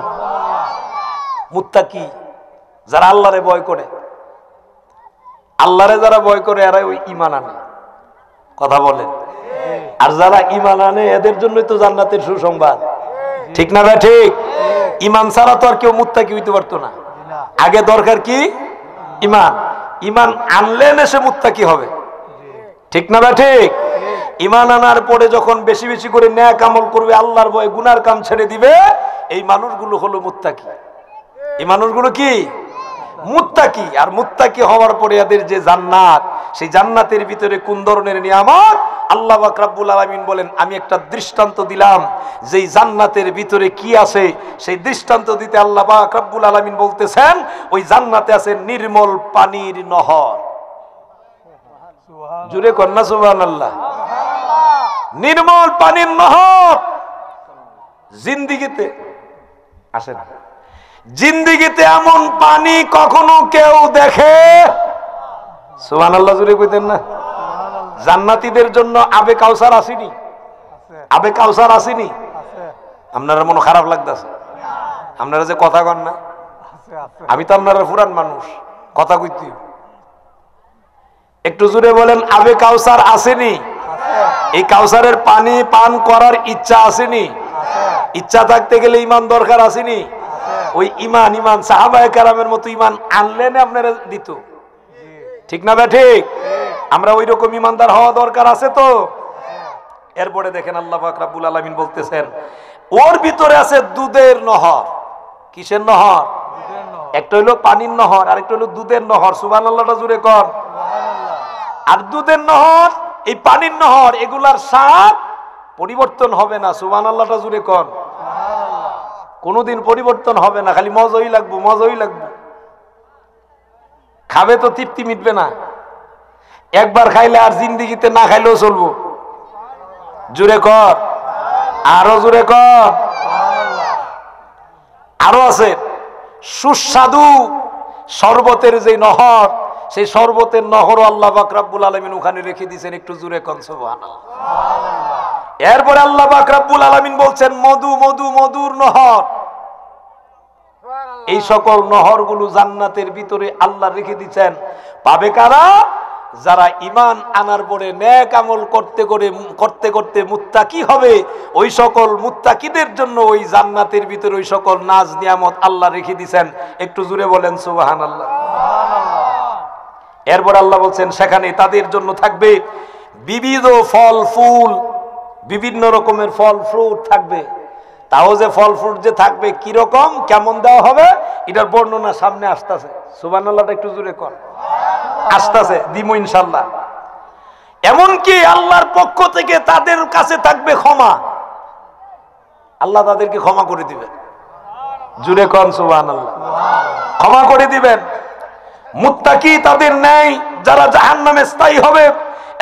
মুত্তাকি যারা আল্লাহরে ভয় করে। আল্লাহরে যারা ভয় করে এরা ওই ঈমান আনে, কথা বলেন। আর যারা ঈমান আনে এদের জন্যই তো জান্নাতের সুসংবাদ, ঠিক না ভাই? ঠিক। ঈমান ছাড়া তো আর কেউ মুত্তাকি হইতে পারতো না। আগে দরকার কি? ঈমান। ঈমান আনলে না সে মুত্তাকি হবে, ঠিক না ভাই? ঠিক। ঈমান আনার পরে যখন বেশি বেশি করে নেক আমল করবে, আল্লাহর ভয়ে গুনার কাম ছেড়ে দিবে, এই মানুষগুলো হলো মুত্তাকি। এই মানুষগুলো কি? মুত্তাকি। আর মুত্তাকি হওয়ার পরে এদের যে জান্নাত, সেই জান্নাতের ভিতরে কোন ধরনের নিয়ামত, আল্লাহ পাক রব্বুল আলামিন বলেন আমি একটা দৃষ্টান্ত দিলাম যেই জান্নাতের ভিতরে কি আছে। সেই দৃষ্টান্ত দিতে আল্লাহ পাক রব্বুল আলামিন বলতেছেন ওই জান্নাতে আছে নির্মল পানির নহর। জুড়ে কন্যা সুবহানাল্লাহ। নির্মল পানির নহর জিন্দিগিতে আসে না। জিন্দিগিতে এমন পানি কখনো কেউ দেখে? সুবহানাল্লাহ জুড়ে কইতেন না? জান্নাতীদের জন্য আবে কাউসার আসেনি? আবে কাউসার আসেনি? আপনারা মনে খারাপ লাগতেছে? আপনারা যে কথা কন না, আমি তো আপনারা পুরান মানুষ, কথা কইতে একটু জোরে বলেন। আবে কাউসার আসেনি? এই কাউসারের পানি পান করার ইচ্ছা আসেনি? ইচ্ছা থাকতে গেলে ঈমান দরকার আসেনি? ওই ঈমান, ঈমান সাহাবায়ে কেরামের মতো ঈমান আনলে না আপনারা দিত, ঠিক না ভাই? ঠিক। আমরা ওই রকম ঈমানদার হওয়া দরকার আছে তো। এরপরে দেখেন আল্লাহ পাক রব্বুল আলামিন বলতেছেন ওর ভিতরে আছে দুধের নহর। কিসের নহর? একটা হইলো পানির নহর, আর একটা হইলো দুধের নহর। সুবহানাল্লাহটা জুড়ে কর। আর দুধের নহর, এই পানির নহর, এগুলার স্বাদ পরিবর্তন হবে না। সুবহানাল্লাহটা জুড়ে কর। কোনোদিন পরিবর্তন হবে না, খালি মজাই লাগবে, মজাই লাগবে। খাবে তো তৃপ্তি মিটবে না, একবার খাইলে আর জিন্দিগিতে না খাইলেও চলবো। জুড়ে কর, আরো জুড়ে কর। আরো আছে সুস্বাদু শরবতের যে নহর, সেই শরবতের নহর আল্লাহ পাক রব্বুল আলামিন ওখানে রেখে দিয়েছেন। একটু জুড়ে কর সুবহানাল্লাহ। এরপরে আল্লাহ পাক রব্বুল আলামিন বলছেন মধু, মধু, মধুর নহর। এই সকল নহরগুলো জান্নাতের ভিতরে আল্লাহ রেখে দিয়েছেন। পাবে কারা? যারা ঈমান আনার পরে নেক আমল করতে করতে মুত্তাকি হবে, ওই সকল মুত্তাকিদের জন্য ওই জান্নাতের ভিতরে ওই সকল নাজ নিয়ামত আল্লাহ রেখে দিয়েছেন। একটু জোরে বলেন সুবহানাল্লাহ। এরপর আল্লাহ বলছেন সেখানে তাদের জন্য থাকবে বিবিধ ফল ফুল, বিভিন্ন রকমের ফল ফ্রুট থাকবে। তাও যে ফল ফ্রুট যে থাকবে কিরকম, কেমন দেওয়া হবে, এটার বর্ণনা সামনে আসতেছে। সুবহানাল্লাহটা একটু জোরে কর। আসতেছে, দিব ইনশাআল্লাহ। এমনকি আল্লাহর পক্ষ থেকে তাদের কাছে থাকবে ক্ষমা। আল্লাহ তাদেরকে ক্ষমা করে দিবেন। জোরে কর সুবহানাল্লাহ। ক্ষমা করে দিবেন। মুত্তাকি তাদের নেই যারা জাহান্নামে স্থায়ী হবে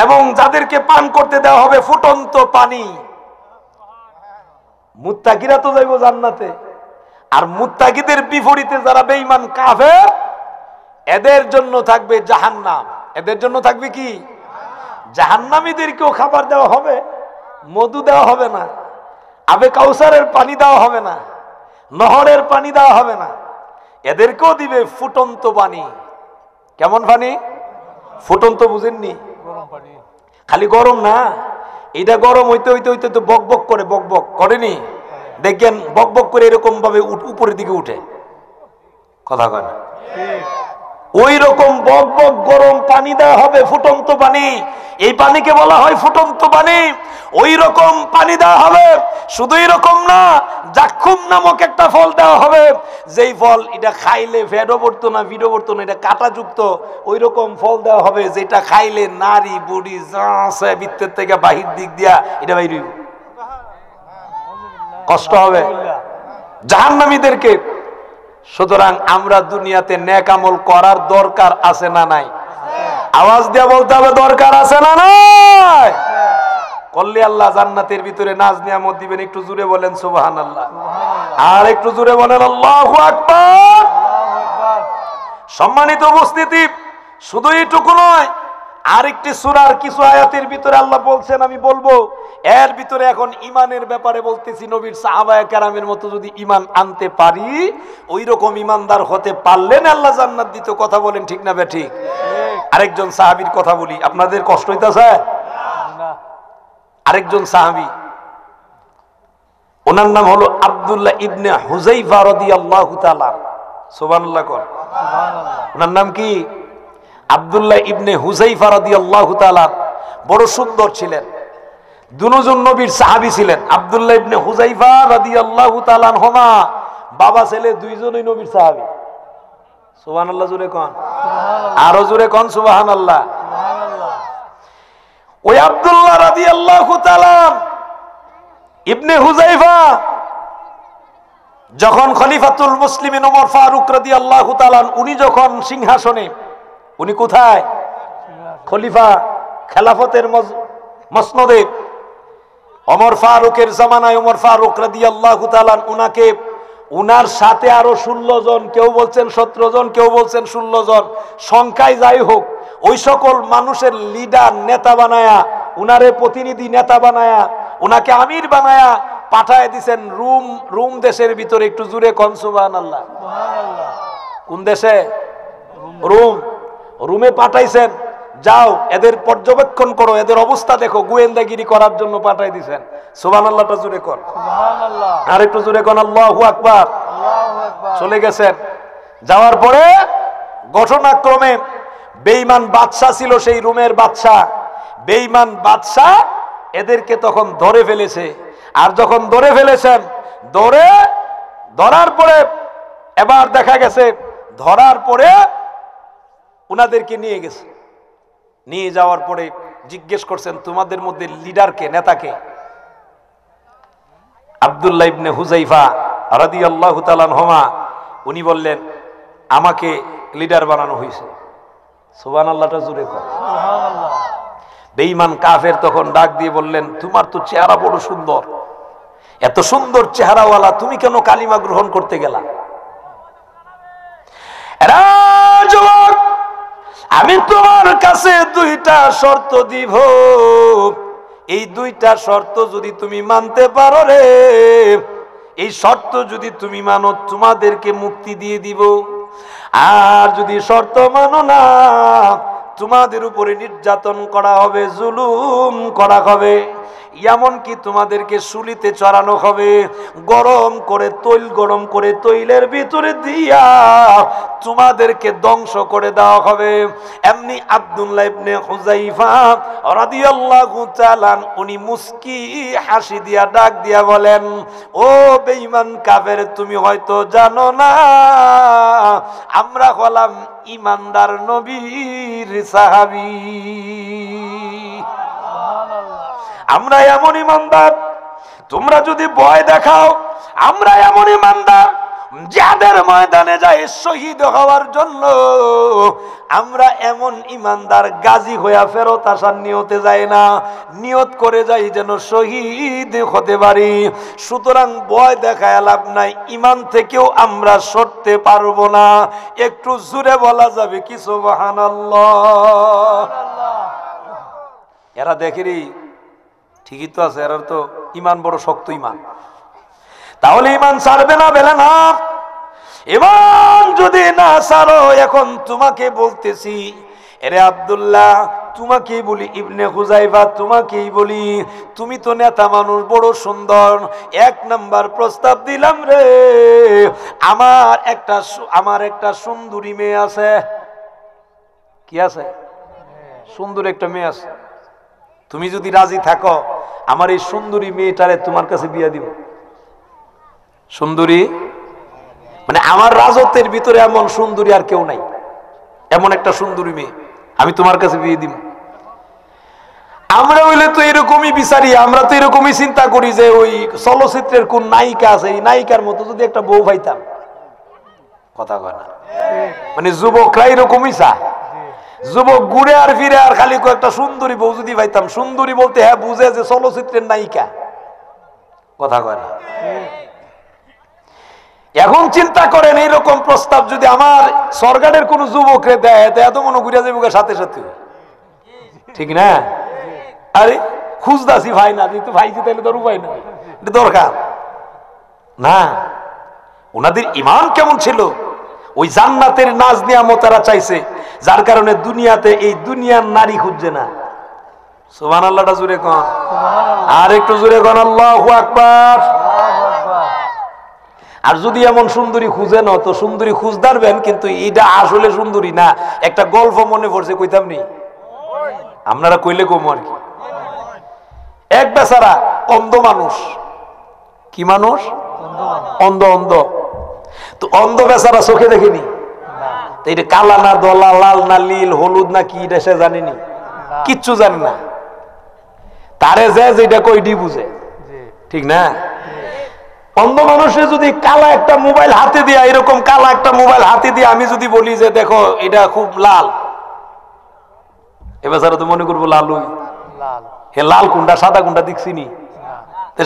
এবং যাদেরকে পান করতে দেওয়া হবে ফুটন্ত পানি। মুত্তাকিরা তো যাইব জান্নাতে, আর মুত্তাকিদের বিপরীতে যারা বেঈমান কাফের, এদের জন্য থাকবে জাহান্নাম। এদের জন্য থাকবে কি? জাহান্নামীদেরকেও খাবার দেওয়া হবে, মধু দেওয়া হবে না, আবে কাউসারের পানি দেওয়া হবে না, নহরের পানি দেওয়া হবে না। এদেরকেও দিবে ফুটন্ত পানি। কেমন পানি? ফুটন্ত, বুঝেননি? খালি গরম না, এটা গরম হইতে হইতে হইতে তো বক বক করে, বক বক করেনি? দেখেন বক বক করে এরকম ভাবে উপরের দিকে উঠে, কথা কয় না? ওই রকম বক বক গরম পানি দেওয়া হবে, ফুটন্ত পানি। এই পানিকে বলা হয় ফুটন্ত পানি। ওই রকম পানি দেওয়া হবে। শুধু এরকম না, জাক্কুম নামক একটা ফল দেওয়া হবে, যেই ফল এটা খাইলে ফেডও পড়তো না, ভিডও পড়তো না, এটা কাঁটাযুক্ত। ওই রকম ফল দেওয়া হবে যেটা খাইলে নারী বুড়ি যা আছে ভিতর থেকে বাহির দিক দিয়া এটা বাইরে কষ্ট হবে জাহান্নামীদেরকে। সুতরাং আমরা দুনিয়াতে নেক আমল করার দরকার আছে না নাই? আওয়াজ দিয়ে বলতে হবে দরকার আছে না নাই? করলে আল্লাহ জান্নাতের ভিতরে নাজ নিয়ামত দিবেন। একটু জোরে বলেন সুবহানাল্লাহ। আর একটু জোরে বলেন আল্লাহু আকবার। সম্মানিত উপস্থিতি, শুধু এইটুকু নয়, আরেকটি সূরার কিছু আয়াতের ভিতরে আল্লাহ বলছেন, আমি বলবো এর ভিতরে এখন ইমানের ব্যাপারে বলতেছি, নবীর সাহাবায়ে কেরামের মতো যদি ইমান আনতে পারি, ওই রকম ইমানদার হতে পারলেন আল্লাহ জান্নাত দিত। কথা বলেন ঠিক না বেঠিক? আরেকজন সাহাবীর কথা বলি, আপনাদের কষ্ট হইতাছে? আরেকজন সাহাবী, ওনার নাম হলো আব্দুল্লাহ ইবনে হুযায়ফা রাদিয়াল্লাহু তাআলা। সুবহানাল্লাহ কোন। ওনার নাম কি? আব্দুল্লাহ ইবনে হুযায়ফা রাদিয়াল্লাহু তাআলা। বড় সুন্দর ছিলেন, দুজন নবীর সাহাবী ছিলেন। আব্দুল্লাহ ইবনে হুযায়ফা রাদিয়াল্লাহু তাআলা আনহুমা বাবা ছেলে দুইজনই নবীর সাহাবী। সুবহানাল্লাহ জোরে কোন, আরো জোরে কোন সুবহানাল্লাহ। ওই আব্দুল্লাহ রাদিয়াল্লাহু তাআলা ইবনে হুযায়ফা যখন খলিফাতুল মুসলিমিন ওমর ফারুক রাদিয়াল্লাহু তাআলা উনি যখন সিংহাসনে, উনি কোথায়? খলিফা, খেলাফতের মসনদে ওমর ফারুকের জামানায় ওমর ফারুক রাদিয়াল্লাহু তাআলা উনাকে, উনার সাথে আরো 16 জন, কেউ বলছেন 17 জন, কেউ বলছেন 16 জন, সংখ্যায় যাই হোক, ওই সকল মানুষের লিডার, নেতা বানায়া, উনারে প্রতিনিধি নেতা বানায়া, উনাকে আমির বানায়া পাঠায় দিছেন রোম দেশের ভিতরে। একটু জুড়ে কোন সুবহানাল্লাহ। কোন দেশে? রোমে পাঠাইছেন, যাও এদের পর্যবেক্ষণ করো, এদের অবস্থা দেখো, গোয়েন্দাগিরি করার জন্য পাঠাই দিছেন। সুবহানাল্লাহটা জুড়ে কোন, আর একটু জুড়ে কোন আল্লাহু আকবার। চলে গেছেন, যাওয়ার পরে ঘটনাক্রমে বেঈমান বাদশা ছিল, সেই রোমের বাদশা, বেঈমান বাদশা এদেরকে তখন ধরে ফেলেছে। আর যখন ধরে ফেলেছেন, ধরার পরে এবার দেখা গেছে, ধরার পরে উনাদেরকে নিয়ে গেছে। নিয়ে যাওয়ার পরে জিজ্ঞেস করছেন, তোমাদের মধ্যে লিডারকে, নেতাকে? আব্দুল্লাহ ইবনে হুযায়ফা রাদিয়াল্লাহু তাআলা আনহুমা উনি বললেন, আমাকে লিডার বানানো হয়েছে। সুবহানাল্লাহটা জোরে কর। সুবহানাল্লাহ। বেঈমান কাফের তখন ডাক দিয়ে বললেন, তোমার তো চেহারা বড় সুন্দর, এত সুন্দর চেহারাওয়ালা, তুমি কেন কালিমা গ্রহণ করতে গেলা? এরা যুবক, আমি তোমার কাছে দুইটা শর্ত দিব, এই দুইটা শর্ত যদি তুমি মানতে পারো রে, এই শর্ত যদি তুমি মানো, তোমাদেরকে মুক্তি দিয়ে দিব। আর যদি শর্ত মানো না, তোমাদের উপরে নির্যাতন করা হবে, জুলুম করা হবে, এমনকি তোমাদেরকে শুলিতে চড়ানো হবে, গরম করে তৈলের ভিতরে দিয়া তোমাদেরকে ধ্বংস করে দেওয়া হবে। এমনি আব্দুল্লাহ ইবনে হুযায়ফা রাদিয়াল্লাহু তাআলা উনি মুস্কি হাসি দিয়া ডাক দিয়া বলেন, ও বেঈমান কাফের, তুমি হয়তো জানো না, আমরা হলাম ইমানদার নবীর সাহাবী। আমরা এমন ইমানদার, তোমরা যদি ভয় দেখাও, আমরা এমন ইমানদার যাদের ময়দানে যায় শহীদ হওয়ার জন্য। আমরা এমন ইমানদার, গাজী হইয়া ফেরত আসার নিয়তে যায় না, নিয়ত করে যাই যেন শহীদ হতে পারি। সুতরাং ভয় দেখায় লাভ নাই, ইমান থেকেও আমরা সরতে পারবো না। একটু জোরে বলা যাবে কি সুবহানাল্লাহ? এরা দেখেরি ঠিকই তো আছে, এরা তো ইমান বড় শক্ত ইমান। তাহলে ইমান ছাড়বে না, বেলে না। ইমান যদি না ছাড়ো, এখন তোমাকে বলতেছি, এরে আব্দুল্লাহ, তোমাকেই বলি, ইবনে হুযায়ফা তোমাকেই বলি, তুমি তো নেতা মানুষ, বড় সুন্দর, 1 নাম্বার প্রস্তাব দিলাম রে। আমার একটা সুন্দরী মেয়ে আছে। কি আছে? সুন্দর একটা মেয়ে আছে। তুমি যদি রাজি থাকো, আমার এই সুন্দরী মেয়েটারে তোমার কাছে বিয়ে দিব। সুন্দরী মানে আমার রাজত্বের ভিতরে এমন সুন্দরী আর কেউ নাই, এমন একটা সুন্দরী মেয়ে আমি তোমার কাছে বিয়ে দিব। আমরা হইলে তো এরকমই বিচারি, আমরা তো এরকমই চিন্তা করি যে ওই চলচ্চিত্রের কোন নায়িকা আছে, এই নায়িকার মতো যদি একটা বউ পাইতাম। কথা কয় না? মানে যুবকরা এরকমই চায়, যুবক ঘুরে আর ফিরে আর খালি একটা সুন্দরী বউ যদি পাইতাম। সুন্দরী বলতে হ্যাঁ বুঝে যে চলচ্চিত্রের নায়িকা। কথা কয় না? এখন চিন্তা করেন, এইরকম প্রস্তাব যদি আমার সরকারের কোন যুবকরে দেয়, এত মনে ঘুরে যাবে সাথে সাথে। ঠিক না? আরে খুঁজদাসি ভাই না, যেহেতু ভাইজি তাহলে তোর উপায় না, এটা দরকার না। ওনাদের ইমান কেমন ছিল? ওই জান্নাতের নাজ নিয়ামত তারা চাইছে, যার কারণে দুনিয়াতে এই দুনিয়ার নারী খুঁজছে না। সুবহানাল্লাহটা জোরে কোন, আর একটু জোরে কোন আল্লাহু আকবার। আর যদি এমন সুন্দরী খুঁজে না তো সুন্দরী খুঁজদারবেন, কিন্তু এটা আসলে সুন্দরী না। একটা গল্প মনে পড়ছে, কইতাম নি? আপনারা কইলে কমো আর কি। এক বেচারা অন্ধ মানুষ। কি মানুষ? অন্ধ। অন্ধ তো অন্ধ বেচারা চোখে দেখেনি, তো এটা কালা না দলা, লাল না নীল, হলুদ না কি, এটা সে জানেনি, কিচ্ছু জানে না। তারে যে যেটা কইডি বুঝে, ঠিক না? অন্ধ মানুষের যদি কালা একটা মোবাইল হাতে দিয়া, এরকম কালা একটা মোবাইল হাতে দিয়ে আমি যদি বলি যে দেখো এটা খুব লাল, এ বেচারা তো মনে করবো লালুই। হে লাল কোনটা সাদা কোনটা দেখছিনি,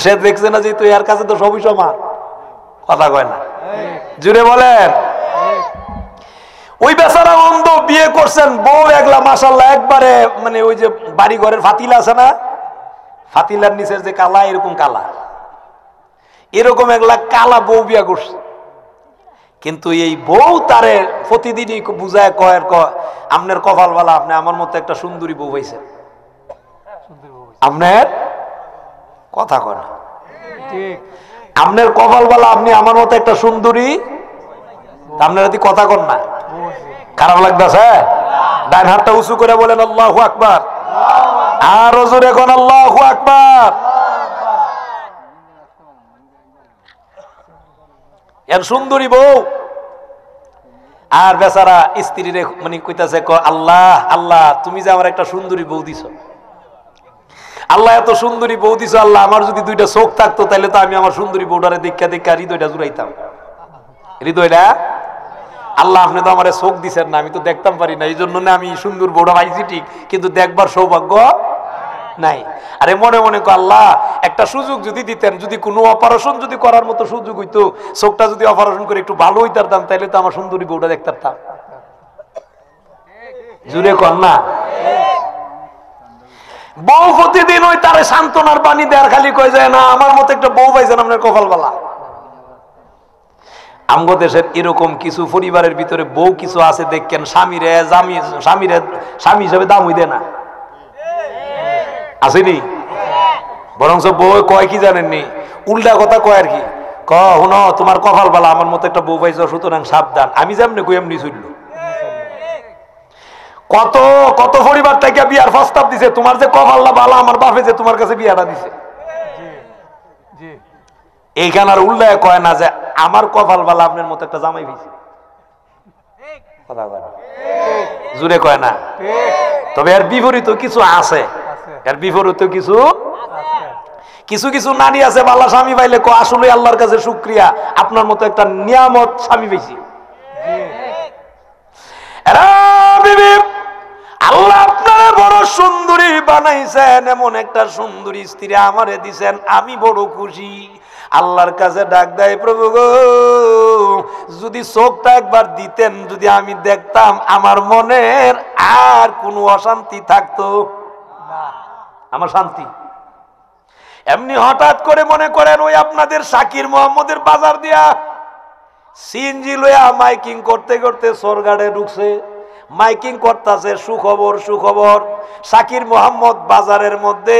সে দেখছে না যে তুই এর কাছে তো সবই সমান। কথা কয় না, জুড়ে বলেন। ওই বেচারা অন্ধ, বিয়ে করছেন, বউ একলা মাশাআল্লাহ একবারে, মানে ওই যে বাড়ি ঘরের ফাতিলা আছে না, ফাতিলার নিচের যে কালা, এরকম কালা, এরকম একলা কালা বউ বিয়া করছে। কিন্তু এই বউ তারে প্রতিদিনই বুঝায় কয়, আপনার কপাল বালা, আপনি আমার মতো একটা সুন্দরী বউ হয়েছে। আপনার কথা কয় না, আপনার কপাল বালা, আপনি আমার মতো একটা সুন্দরী, আপনারা যদি কথা কন না, খারাপ লাগতেছে? ডান হাতটা উঁচু করে বলেন আল্লাহু আকবার, আরো জোরে কোন আল্লাহু আকবার। এর সুন্দরী বউ আর বেচারা স্ত্রীর মানে কইতাছে, আল্লাহ আল্লাহ, তুমি যে আমার একটা সুন্দরী বউ দিছ, আল্লাহ এত সুন্দরী বউ দিছ, আল্লাহ আমার যদি দুইটা চোখ থাকতো তাহলে তো আমি আমার সুন্দরী বউটারে দেখা দেখা হৃদয়টা জুড়াইতাম। হৃদয়টা, আল্লাহ আপনি তো আমার চোখ দিছেন না, আমি তো দেখতাম পারি না, এই জন্য না আমি সুন্দর বউটা পাইছি ঠিক, কিন্তু দেখবার সৌভাগ্য নাই। আরে মনে মনে আল্লাহ একটা সুযোগ যদি দিতেন, যদি কোনো অপারেশন যদি করার মতো সুযোগ হইতো, চোখটা যদি অপারেশন করে একটু ভালো হইতাম, তাহলে তো আমার সুন্দরী বউটা দেখতে পারতাম। জুড়ে কর না। বউ প্রতিদিন ওই তারে সান্ত্বনার বাণী দেয়ার, খালি কয়ে যায় না আমার মতো একটা বউ পাইছেন আপনার কপাল বালা। আমগো দেশের এরকম কিছু পরিবারের ভিতরে বউ কিছু আছে, দেখেন স্বামীরে স্বামী হিসাবে দাম হইতে না, আসেনি? বরঞ্চ বউ কয় কি জানেননি, উল্টা কথা কয় আর কি, হুন তোমার কপাল বালা, আমার মতো একটা বউ পাইছ, সুতরাং সাবধান। আমি যেমনি কই এমনি চলল। কত কত পরিবার থেকে বিয়ার প্রস্তাব দিছে, তোমার যে কপালটা বালা, আমার বাপে যে তোমার কাছে বিয়াটা দিছে। এইখানে আর উল্লেখ কয় না যে আমার কপাল বালা, আপনার মতো একটা জামাই হয়েছে। কথা কয় না, জুড়ে কয় না। তবে এর বিপরীত কিছু আছে, এর বিপরীত কিছু কিছু কিছু নারী আছে, বালা স্বামী পাইলে আসলে আল্লাহর কাছে শুকরিয়া, আপনার মতো একটা নিয়ামত স্বামী পেয়েছি। আল্লাহ আপনারা বড় সুন্দরী বানাইছেন, এমন একটা সুন্দরী স্ত্রী আমারে দিছেন, আমি বড় খুশি। আল্লাহর কাছে ডাক দেয়, প্রভু গো, যদি চোখটা একবার দিতেন, যদি আমি দেখতাম, আমার মনের আর কোনো অশান্তি থাকতো না, আমার শান্তি। এমনি হঠাৎ করে মনে করেন ওই আপনাদের শাকির মোহাম্মদের বাজার দিয়া সিএনজি লইয়া মাইকিং করতে করতে সোরগাড়ে ঢুকছে, মাইকিং করতেছে, সুখবর সুখবর, শাকির মোহাম্মদ বাজারের মধ্যে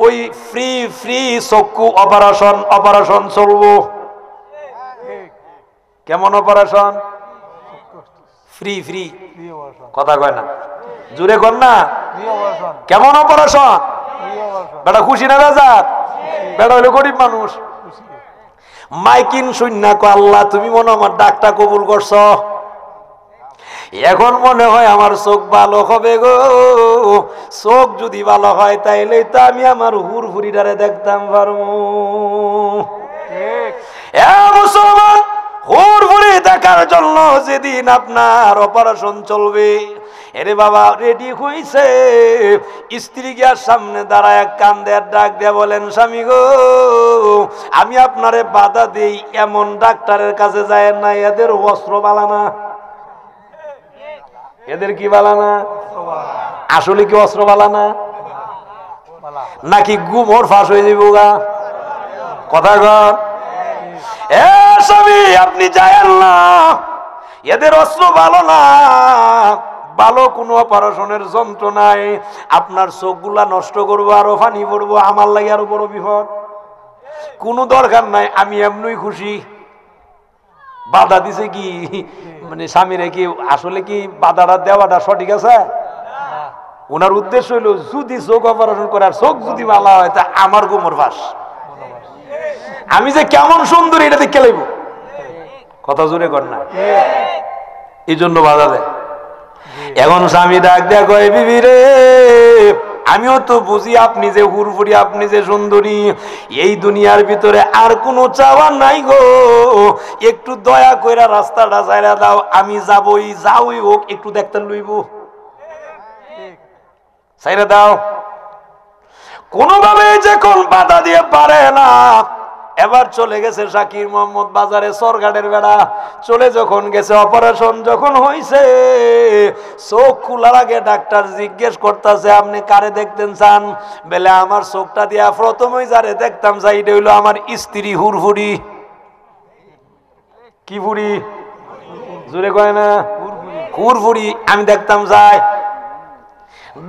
ওই ফ্রি ফ্রি চক্ষু অপারেশন চলবো। কেমন অপারেশন? ফ্রি ফ্রি, কথা কয় না, জুড়ে কর না। কেমন অপারেশন? বেটা খুশি না বাজার? বেটা হইলো গরিব মানুষ। মাইকিং শুননা কো, আল্লাহ তুমি মনে আমার ডাকটা কবুল করছ, এখন মনে হয় আমার চোখ ভালো হবে গো। চোখ যদি ভালো হয় তাইলে তো আমি আমার হুরহুরিটারে দেখতাম পারবো। মুসলমান, হুরহুরি দেখার জন্য যেদিন আপনার অপারেশন চলবে, এরে বাবা রেডি হইছে, স্ত্রী গিয়ার সামনে দাঁড়ায় কান্দে ডাক দিয়ে বলেন, স্বামী গো, আমি আপনারে বাধা দেই, এমন ডাক্তারের কাছে যায় না, এদের অস্ত্র বালানা। এদের কি বালানা? আসলে কি অস্ত্র বালা না নাকি গুমর ফাঁস হয়ে যাবো গা? কথা কর। এ স্বামী আপনি যায়েন না, এদের অস্ত্র ভালো না, ভালো কোনো অপারেশনের যন্ত্র নাই। আপনার চোখগুলা নষ্ট করবো, আরো পানি পড়বো, আমার লাগে আরো বড় বিপদ। কোনো দরকার নাই, আমি এমনি খুশি। বাধা দিছে কি মানে স্বামীরে কি আসলে কি বাধাটা দেওয়াটা সঠিক আছে? ওনার উদ্দেশ্য হইল যদি চোখ অপারেশন করে আর চোখ যদি ভালো হয় তা আমার গোমর ফাঁস। আমি যে কেমন সুন্দর এটা দেখে লাইব, কথা জোরে কর না, এই জন্য বাধা দেয়। এখন স্বামী ডাক দেয়া কয় বিবি রে, আমিও তো বুঝি আপনি যে হুরফুরি, আপনি যে সুন্দরী, এই দুনিয়ার ভিতরে আর কোনো চাওয়া নাই গো, একটু দয়া কইরা রাস্তাটা ছাইরা দাও, আমি যাবই, যাওই হোক একটু দেখতে লইব, ছাইরা দাও। কোনোভাবে যখন বাধা দিয়ে পারে না, এবার চলে গেছে শাকির মোহাম্মদ বাজারে সরকারের বেড়া, চলে যখন গেছে অপারেশন যখন হইছে, চোখ খোলার আগে ডাক্তার জিজ্ঞেস করতেছে আপনি কারে দেখতেন চান? বলে আমার চোখটা দিয়া প্রথমে যারে দেখতাম চাই এটা হইলো আমার স্ত্রী হুরফুরি। কি ফুরি? জোরে কয় না, হুরফুরি আমি দেখতাম চাই।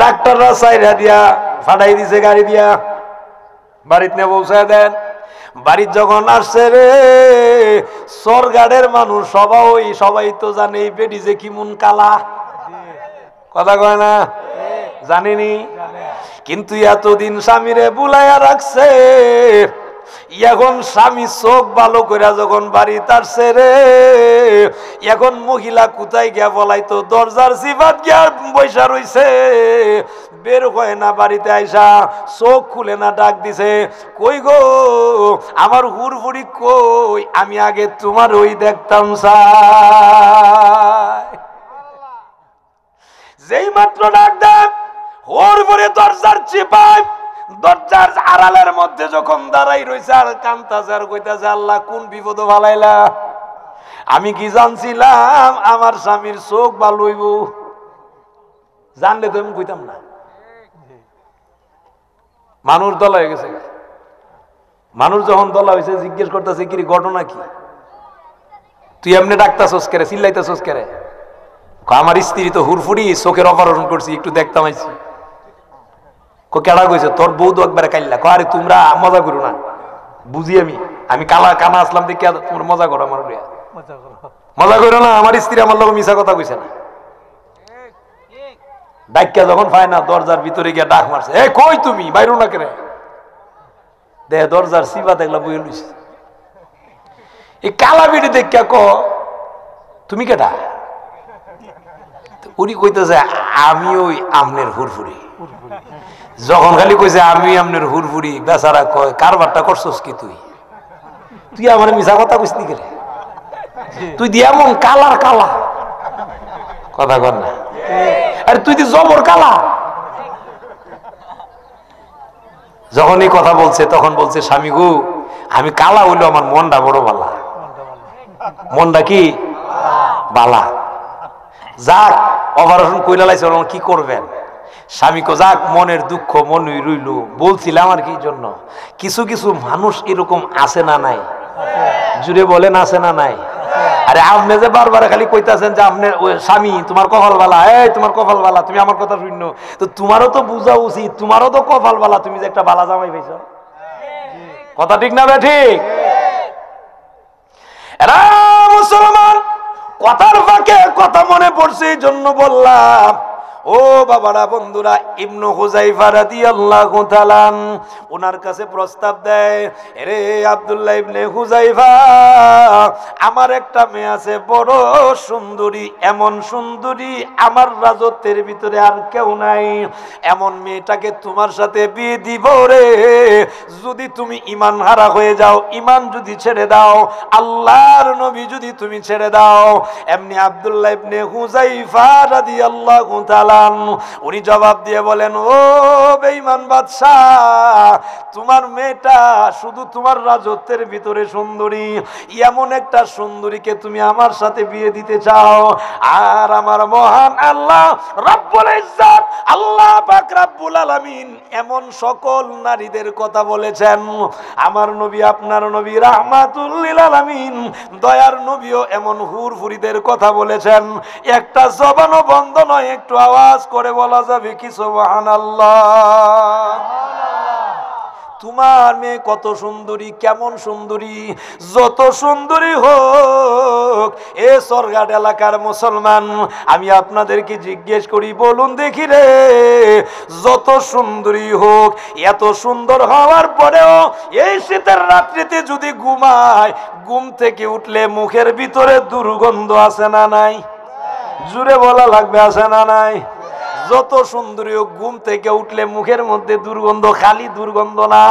ডাক্তাররা চাইরা দিয়া ফাটাই দিছে গাড়ি দিয়া, বাড়িতে নিয়ে পৌঁছায় দেন। বাড়ির যখন আসছে রে, সরগাড়ের মানুষ সবাই তো জানে বেডি যে কি মন কালা, কথা কয় না, জানেনি। কিন্তু এতদিন স্বামীরে বুলাইয়া রাখছে, এখন স্বামী চোখ ভালো করে যখন বাড়িতে আসছে রে, এখন মহিলা কোথায় গিয়া বলাই তো দরজার সিফাত গিয়া বৈশা রইছে, বের হয় না বাড়িতে আইসা, চোখ খুলে না, ডাক দিছে কই গো আমার হুরফুরি কই, আমি আগে তোমার ওই দেখতাম চাই। যেই মাত্র ডাক দেন হুরফুরি দরজার চিপায়, দরজার আড়ালের মধ্যে যখন দাঁড়াই রয়েছে আর কান্তাছে আর কইতাছে আল্লাহ কোন বিপদ ভালাইলা, আমি কি জানছিলাম আমার স্বামীর চোখ ভালো হইব, জানলে তো আমি কইতাম না। মানুষ দলা হয়ে গেছে, মানুষ যখন দলা হয়েছে জিজ্ঞেস করতেছে কি ঘটনা কি, তুই এমনি ডাকতাছস কেরে, চিল্লাইতাছস কেরে? আমার স্ত্রী তো হুরফুরি, চোখের অপারেশন করছি, একটু দেখতাম আইছি। কেডা কইছে? তোর বউ তো একবারে কাইল্লা। আরে তোমরা মজা করো না, বুঝি আমি কালা কানা আসলাম দেখে তোমরা মজা করো, আমার মজা করো না। আমার স্ত্রী আমার লোক মিশা কথা কইছে না। ডাক্কা যখন পায় না, দরজার ভিতরে গিয়ে ডাক মারছে, এ কই তুমি বাইরো না কেন? দেখ দরজার সিবা দেখলা বই লইছে। এই কালা বিড়ি দেখা ক তুমি কেডা? উনি কইতেছে আমি ওই আমনের হুরফুরি। যখন খালি কইছে আমি আমনের হুরফুরি, বেচারা কয় কারবারটা করছস কি তুই? তুই আমার মিশা কথা কইস নি কেরে? তুই দিয়ে এমন কালার কালা, কথা কর না। আরে তুই জবর কালা। যখন এই কথা বলছে তখন বলছে স্বামী গো আমি কালা হইলো আমার মনটা বড় বালা। মনটা কি বালা? যাক অপারেশন কইলা লাইছে, কি করবেন? স্বামী কো যাক মনের দুঃখ মনই রইল। বলছিলাম আর কি জন্য, কিছু কিছু মানুষ এরকম আছে না নাই? জুড়ে বলেন আছে না নাই? আরে আপনি যে বারবার খালি কইতাছেন যে আপনার স্বামী তোমার কপাল বালা, এই তোমার কপাল বালা, তুমি আমার কথা শুনল, তো তোমারও তো বুঝা উচিত, তোমারও তো কপাল বালা, তুমি যে একটা বালা জামাই পাইছ। কথা ঠিক না বে ঠিক? এরা মুসলমান, কথার ফাঁকে কথা মনে পড়ছে এই জন্য বললাম। ও বাবারা বন্ধুরা, ইবনু হুযায়ফা রাদিয়াল্লাহু তাআলা ওনার কাছে প্রস্তাব দেয়, রে আব্দুল্লাহ ইবনে হুযায়ফা, আমার একটা মেয়ে আছে বড় সুন্দরী, এমন সুন্দরী আমার রাজত্বের ভিতরে আর কেউ নাই, এমন মেয়েটাকে তোমার সাথে বিয়ে দিব রে। যদি তুমি ঈমান হারা হয়ে যাও, ঈমান যদি ছেড়ে দাও, আল্লাহর নবী যদি তুমি ছেড়ে দাও। এমনি আব্দুল্লাহ ইবনে হুযায়ফা রাদিয়াল্লাহু তাআলা চান? উনি জবাব দিয়ে বলেন, ও বেঈমান বাদশাহ, তোমার মেয়েটা শুধু তোমার রাজত্বের ভিতরে সুন্দরী, এমন একটা সুন্দরীকে তুমি আমার সাথে বিয়ে দিতে চাও? আর আমার মহান আল্লাহ রব্বুল ইজ্জত, আল্লাহ পাক রব্বুল আলামিন এমন সকল নারীদের কথা বলেছেন। আমার নবী, আপনার নবী রাহমাতুল লিল আলামিন, দয়ার নবীও এমন হুরফুরিদের কথা বলেছেন। একটা জবানও বন্ধ নয়, একটু আওয়াজ করে বলা যাবে কি সুবহানাল্লাহ? তোমার মেয়ে কত সুন্দরী, কেমন সুন্দরী? যত সুন্দরী হোক, এ সরঘাট এলাকার মুসলমান, আমি আপনাদেরকে জিজ্ঞেস করি, বলুন দেখি রে, যত সুন্দরী হোক, এত সুন্দর হওয়ার পরেও এই শীতের রাত্রিতে যদি ঘুমায়, ঘুম থেকে উঠলে মুখের ভিতরে দুর্গন্ধ আছে না নাই? জুড়ে বলা লাগবে, আছে না নাই? যত সুন্দরী হোক, ঘুম থেকে উঠলে মুখের মধ্যে দুর্গন্ধ, খালি দুর্গন্ধ না,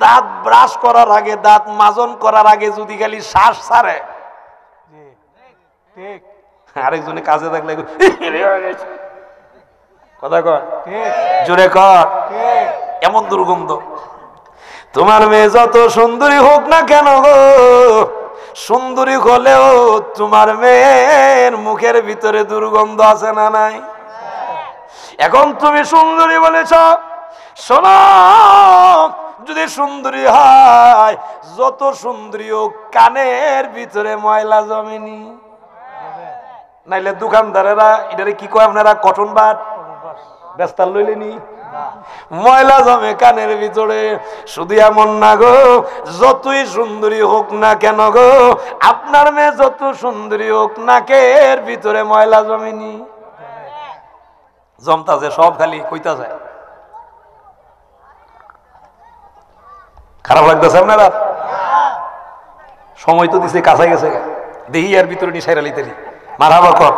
দাঁত ব্রাশ করার আগে, দাঁত মাজন করার আগে যদি খালি শ্বাস ছাড়ে, আরেকজনে কাজে থাকলে কথা কর, জোরে কর, এমন দুর্গন্ধ। তোমার মেয়ে যত সুন্দরী হোক না কেন গো, সুন্দরী হলেও তোমার মেয়ের মুখের ভিতরে দুর্গন্ধ আছে না নাই? এখন তুমি সুন্দরী বলেছ, শোনো, যদি সুন্দরী হয়, যত সুন্দরী হোক, কানের ভিতরে ময়লা জমেনি, নাইলে দোকানদারেরা এটারে কি কয় আপনারা, কটন বাট বেস্তার লইলেনি, ময়লা জমে কানের ভিতরে। শুধু এমন না গো, যতই সুন্দরী হোক না কেন গো, আপনার মেয়ে যত সুন্দরী হোক, নাকের ভিতরে ময়লা জমেনি, জমতাছে, সব খালি কইতাছে। খারাপ লাগতেছে আপনারা? সময় তো দিছে, কাছে গেছে, দেহি আর ভিতরে নিশাইরা লিতেলি মারহাবা কর।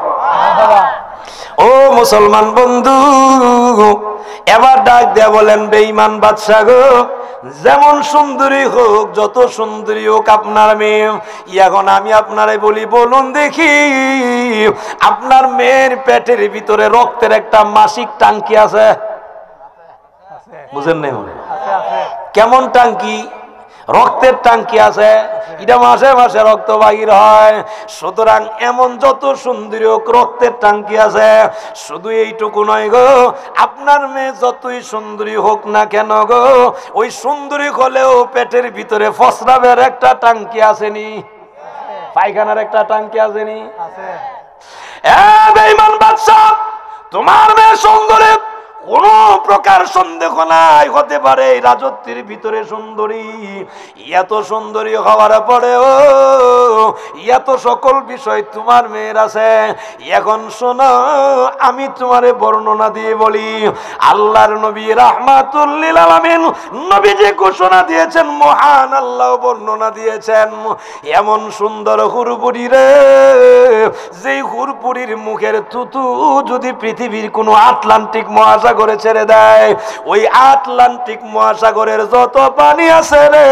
ও মুসলমান বন্ধু, এবার ডাক দেয়া বলেন, বেঈমান বাদশা গো, যেমন সুন্দরী হোক, যত সুন্দরী হোক আপনার মেয়ে, এখন আমি আপনারে বলি, বলুন দেখি, আপনার মেয়ের পেটের ভিতরে রক্তের একটা মাসিক টাঙ্কি আছে? বুঝেন নাই? কেমন টাঙ্কি? রক্তের টাঙ্কি আছে, এটা মাসে মাসে রক্ত বাহির হয়। সুতরাং এমন যত সুন্দরী হোক, রক্তের টাঙ্কি আছে। শুধু এইটুকু নয় গো, আপনার মেয়ে যতই সুন্দরী হোক না কেন গো, ওই সুন্দরী হলেও পেটের ভিতরে ফসরাবের একটা টাঙ্কি আসেনি, পায়খানার একটা টাঙ্কি আসেনি। বেঈমান বাদশা, তোমার মেয়ে সুন্দরী, কোন প্রকার সন্দেহ নাই, হতে পারে রাজত্বের ভিতরে সুন্দরী। এত সুন্দরী হওয়ার পরেও এত সকল বিষয় তোমার মেয়ের আছে। এখন শোনো, আমি তোমারে বর্ণনা দিয়ে বলি, আল্লাহর নবী রাহমাতুল লিল আলামিন নবী যে ঘোষণা দিয়েছেন, মহান আল্লাহ বর্ণনা দিয়েছেন, এমন সুন্দর হুরপুরি রে, যেই হুরপুরির মুখের থুতু যদি পৃথিবীর কোনো আটলান্টিক মহাসাগরে ছেড়ে দেয়, ওই আটলান্টিক মহাসাগরের যত পানি আছে রে,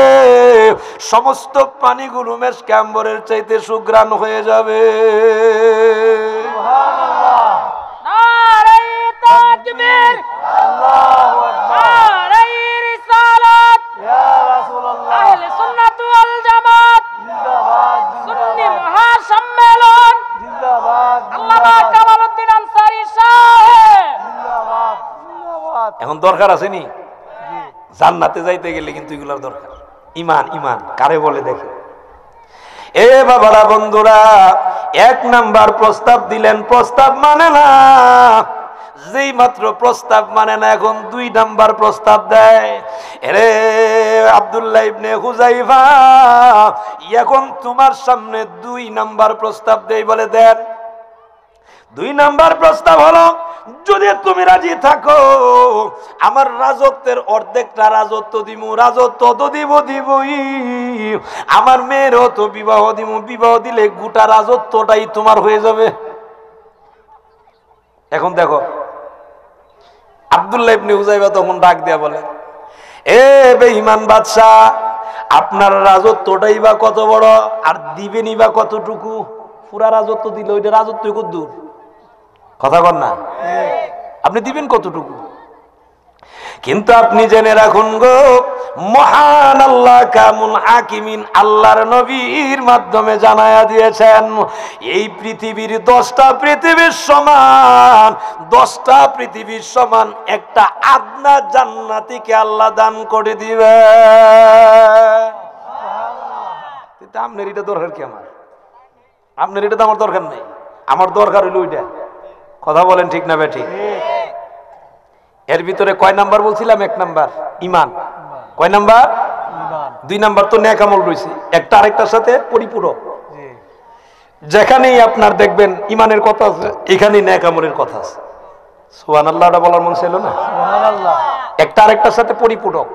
সমস্ত পানিগুলো মেশকাম্বরের চাইতে সুঘ্রাণ হয়ে যাবে। সুবহানাল্লাহ, নারে তাকবীর, আল্লাহু আকবার, নারে রিসালাত, ইয়া রাসূলুল্লাহ, আহলে সুন্নাত ওয়াল জামাত জিন্দাবাদ, সুন্নি মহাসম্মেলন জিন্দাবাদ, আল্লামা কামালউদ্দিন আনসারী সাহেব জিন্দাবাদ, জিন্দাবাদ। এখন দরকার আছে নি? জান্নাতে যাইতে গেলে কিন্তু এগুলোর দরকার। ইমান, ইমান কারে বলে দেখে। এ বাবারা, বন্ধুরা, এক নাম্বার প্রস্তাব দিলেন, প্রস্তাব মানে না, যেই মাত্র প্রস্তাব মানে না, এখন দুই নাম্বার প্রস্তাব দেয়। এরে আব্দুল্লাহ ইবনে হুযাইফা, এখন তোমার সামনে দুই নাম্বার প্রস্তাব দেই, বলে দেন। দুই নাম্বার প্রস্তাব হলো, যদি তুমি রাজি থাকো, আমার রাজত্বের অর্ধেকটা রাজত্ব দিমু, রাজত্ব তো দিবই, আমার মেয়েরও তো বিবাহ দিমু, বিবাহ দিলে গোটা রাজত্বটাই তোমার হয়ে যাবে। এখন দেখো, আব্দুল্লাহ ইবনে হুযাইফা তখন ডাক দিয়া বলে, এ বেঈমান বাদশা, আপনার রাজত্বটাই বা কত বড়, আর দিবেনই বা কতটুকু? পুরা রাজত্ব দিলে ওইটা রাজত্ব কত দূর? কথা বল না, আপনি দিবেন কতটুকু? কিন্তু আপনি জেনে রাখুন গো, মহান আল্লাহ কামুল হাকিমিন আল্লাহর নবীর মাধ্যমে জানায়া দিয়েছেন, এই পৃথিবীর 10টা পৃথিবীর সমান, 10টা পৃথিবীর সমান একটা আদনা জান্নাতীকে আল্লাহ দান করে দিবে। আপনার এটা দরকার কি? আপনার এটা তো আমার দরকার নেই। আমার দরকার হইল ওইটা। কথা বলেন ঠিক না বেঠিক? এর ভিতরে কয় নাম্বার বলছিলাম? 1 নাম্বার ঈমান। কয় নাম্বার? 2 নাম্বার তো নেক আমল রয়েছে, একটা আরেকটার সাথে পরিপূরক। যেখানেই আপনার দেখবেন ঈমানের কথা আছে, এখানেই নেক আমলের কথা আছে। সুবহানাল্লাহ বলার মন ছিল না? সুবহানাল্লাহ। একটা আরেকটার সাথে পরিপূরক।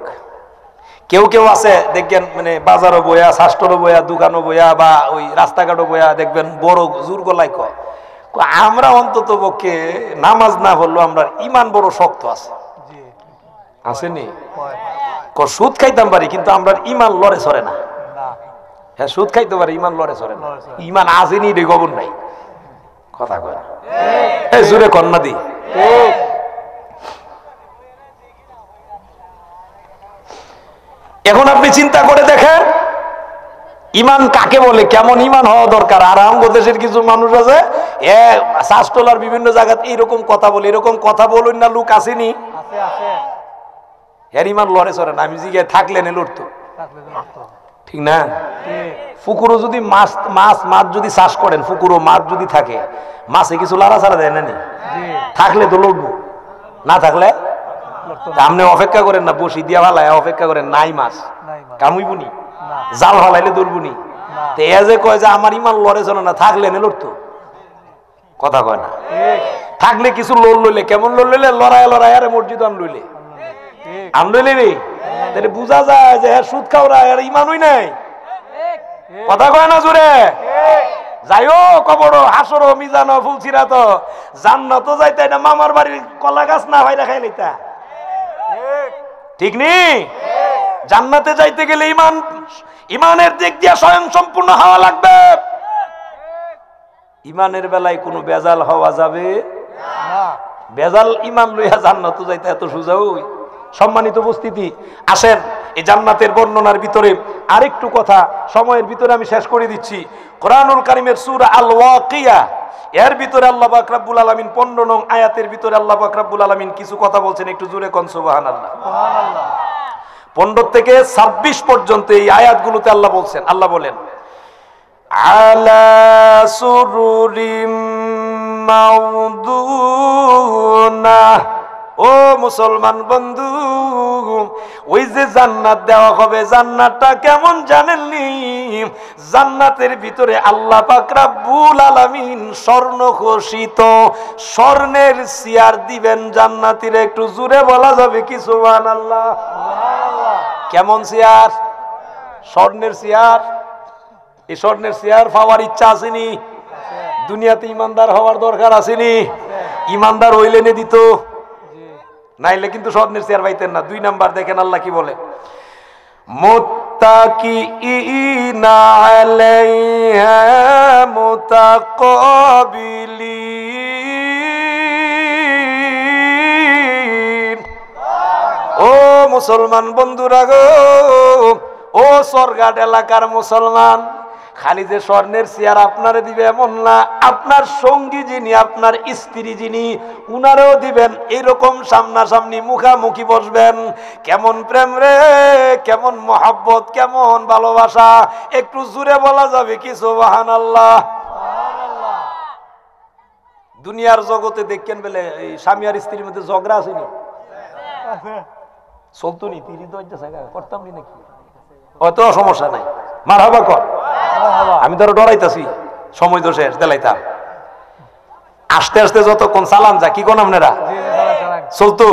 কেউ কেউ আছে দেখবেন মানে বাজারও বইয়া, শাস্ত্রও বইয়া, দোকানও বইয়া বা ওই রাস্তাঘাটও বইয়া দেখবেন বড় জোর গলায় কয়, আমরা অন্তত পক্ষে নামাজ না হলেও আমরা ঈমান বড় শক্ত আছে। আসেনি? সুদ খাইতাম পারি কিন্তু আমরা ঈমান লড়ে সরে না। হ্যাঁ, সুদ খাইতে পারি, ঈমান লড়ে সরে না। ঈমান আসেনি রে, খবর নাই। কথা কয় এই জোরে কন্যা দি। এখন আপনি চিন্তা করে দেখেন ঈমান কাকে বলে, কেমন ঈমান হওয়া দরকার। আর আমাদের দেশের কিছু মানুষ আছে শাস্ত্রলার বিভিন্ন জায়গাতে এরকম কথা বলে, এরকম কথা বলুন না, লোক আসেনি? এর ঈমান লড়ে চড়ে না। আমি জিজ্ঞাসা থাকলে নে লড়তো, ঠিক না? পুকুরও যদি মাছ যদি চাষ করেন, পুকুরও মাছ যদি থাকে, মাছে কিছু লাড়া ছাড়া দেয় না? থাকলে তো লড়বো, না থাকলে আপনি অপেক্ষা করেন না, বসি দিয়া ভালাই অপেক্ষা করেন, নাই মাছ কামুইবুনি, জাল ফালাইলে ধরবুনি। এ যে কয় যে আমার ঈমান লড়ে চলে না, থাকলে নে লড়তো। কথা কয় না? থাকলে কিছু লোল লইলে, কেমন লোল লইলে? লড়াই আরে মসজিদ আন লইলে, আন লইলে রে, তাহলে বুঝা যায় যে হ্যাঁ সুদ খাওয়া আর ঈমানই নাই। কথা কয় না জোরে? যাইও কবর হাসর মিজানো ফুলছিরা তো জান্নাত যাইতে না, মামার বাড়ির কলা গাছ না ভাইরা খাই লইতা, ঠিক নি? জান্নাতে যাইতে গেলে ঈমানের দিক দিয়ে স্বয়ং সম্পূর্ণ হওয়া লাগবে। ঈমানের বেলায় কোনো বেজাল হওয়া যাবে না। বেজাল ঈমান লইয়া জান্নাত যাইতে এত সোজা? ওই সম্মানিত উপস্থিতি, আসেন এই জান্নাতের বর্ণনার ভিতরে আরেকটু কথা সময়ের ভিতরে আমি শেষ করে দিচ্ছি। কোরআনুল কারীমের সূরা আল ওয়াকিয়া, এর ভিতরে আল্লাহ পাক রব্বুল আলামিন 15 নং আয়াতের ভিতরে আল্লাহ পাক রব্বুল আলামিন কিছু কথা বলছেন, একটু জোরে কোন সুবহানাল্লাহ। 15 থেকে 26 পর্যন্ত এই আয়াতগুলোতে আল্লাহ বলছেন, আল্লাহ বলেন আলা সুরুরিম মাউদুনা। ও মুসলমান বন্ধু, ওই যে জান্নাত দেওয়া হবে, জান্নাতটা কেমন জানেননি? জান্নাতের ভিতরে আল্লাহ পাক রব্বুল আলামিন স্বর্ণ খচিত স্বর্ণের চেয়ার দিবেন জান্নাতীরা। একটু জোরে বলা যাবে কি সুবহানাল্লাহ? কেমন চেয়ার? স্বর্ণের চেয়ার। এই স্বর্ণের চেয়ার পাওয়ার ইচ্ছা আসেনি? দুনিয়াতে ইমানদার হওয়ার দরকার আসেনি? ইমানদার হইলে নে দিত, নাইলে কিন্তু স্বর্ণের চেয়ার পাইতেন না। 2 নাম্বার দেখেন আল্লাহ কি বলে, মুত্তাকিইনা আলাইহা মুতাকাবিলিন। ও মুসলমান বন্ধুরা গো, ও স্বর্গাট এলাকার মুসলমান, খালি যে স্বর্ণের চেয়ার আপনারে দিবে এমন না, আপনার সঙ্গী যিনি, আপনার স্ত্রী যিনি, উনারেও দিবেন। এরকম সামনাসামনি মুখামুখি বসবেন। কেমন প্রেম রে, কেমন মহব্বত, কেমন ভালোবাসা, একটু জোরে বলা যাবে কি সুবহানাল্লাহ? দুনিয়ার জগতে দেখেন বলে এই স্বামী আর স্ত্রীর মধ্যে ঝগড়া আসেনি? চলতো নি, করতাম নি নাকি? অত সমস্যা নাই, মারহাবা কর। আমি ধরো ডরাইতাছি, সময় তো শেষ, দেলাইতাম আস্তে আস্তে যতক্ষণ চালান যা। কি কোন আপনারা? চলতো?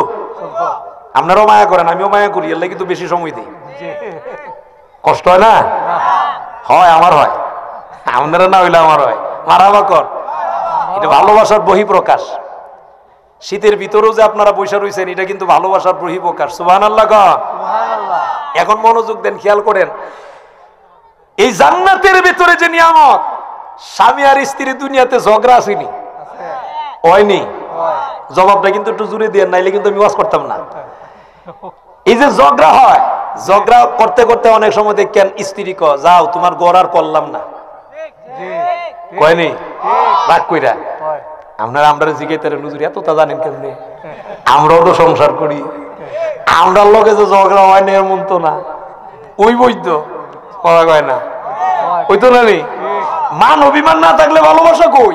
আপনারাও মায়া করেন, আমিও মায়া করি, এর লাগি তো বেশি সময় দিই। কষ্ট হয় না? হয়, আমার হয়। আপনারা না হইলে আমার হয়। মারহাবা কর। এটা ভালোবাসার বহিঃপ্রকাশ। শীতের ভিতরেও যে আপনারা বৈশা রয়েছেন, এটা কিন্তু ভালোবাসার বহিঃপ্রকাশ। সুবহানাল্লাহ। এখন মনোযোগ দেন, খেয়াল করেন, এই জান্নাতের ভিতরে যে নিয়ামত, স্বামী আর স্ত্রী দুনিয়াতে ঝগড়া আসেনি? হয়নি? জবাবটা কিন্তু একটু জুড়ে দিয়ে, নাইলে কিন্তু আমি ওয়াজ করতাম না। এই যে ঝগড়া হয়, ঝগড়া করতে করতে অনেক সময় দেখেন স্ত্রী ক যাও তোমার গড় আর করলাম না, কয়নি রাগ কইরা। আমরা জিজ্ঞাসা নুজুরি এত তা জানেন কেমনি? আমরাও তো সংসার করি, আমরার লগে যে ঝগড়া হয় না এমন তো না। ওই বই তো কথা কয় না, ওই তো না নেই। মান অভিমান না থাকলে ভালোবাসা কই?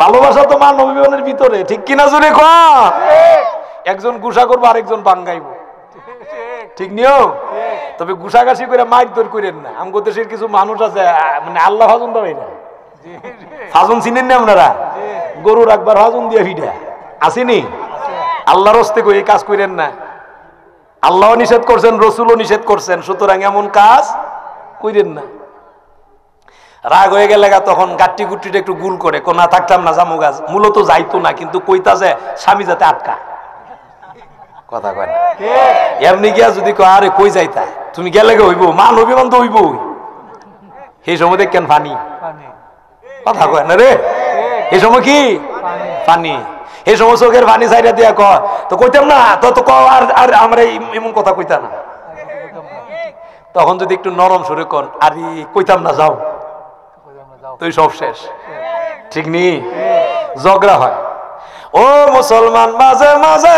ভালোবাসা তো মান অভিমানের ভিতরে, ঠিক কিনা জোরে কন? একজন গুসা করবো আরেকজন বাঙ্গাইব, ঠিক নিও। তবে গুসাগাছি করে মাইর দর করেন না। আমগো দেশের কিছু মানুষ আছে মানে আল্লাহ ফাজুন দেয় না। ফাজুন চিনেন না আপনারা? গরুর একবার ফাজুন দিয়ে ভিড়া আসেনি? আল্লাহর হস্তে কই এই কাজ করেন না। আল্লাহ নিষেধ করছেন, রসুলও নিষেধ করছেন, সুতরাং এমন কাজ করেন না। রাগ হয়ে গেলে তখন গাট্টি গুট্টিটা একটু গুল করে কোনা থাকতাম না জামু গাছ, মূলত যাইতো না কিন্তু কইতা যে স্বামী যাতে আটকা, কথা কয় না। এমনি গিয়া যদি কয় আরে কই যাইতা তুমি গেলে গে হইব, মান অভিমান তো হইব। সেই সময় দেখেন ফানি, কথা কয় না রে। এই সময় কি ফানি, এই সময় চোখের ফানি সাইডা দিয়া কয় তো কইতাম না তো তো আর আমরা এমন কথা কইতা না। তখন যদি একটু নরম সুরে কন আরে কইতাম না যাও, তুই সব শেষ, ঠিক নি? ঝগড়া হয়। ও মুসলমান, মাঝে মাঝে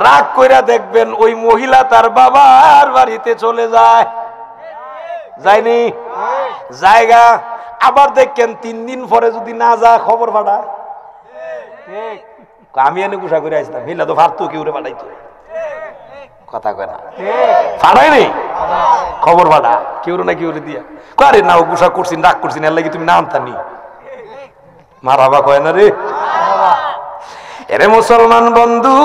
রাগ কইরা দেখবেন ওই মহিলা তার বাবার বাড়িতে চলে যায়, যায়নি জায়গা। আবার দেখেন 3 দিন পরে যদি না যায় খবর পাঠা, আমি এনে গুসা করে আসলাম, হিলা তো ফারতো কেউ পাঠাইতো, কথা কয় না, ফাটাই নেই খবর পাঠা কেউ না কেউ দিয়া কারে না গুসা করছিন রাগ করছিন এর লাগি তুমি না আনতানি, মারাবা কয় না রে। এরে মুসলমান বন্ধু,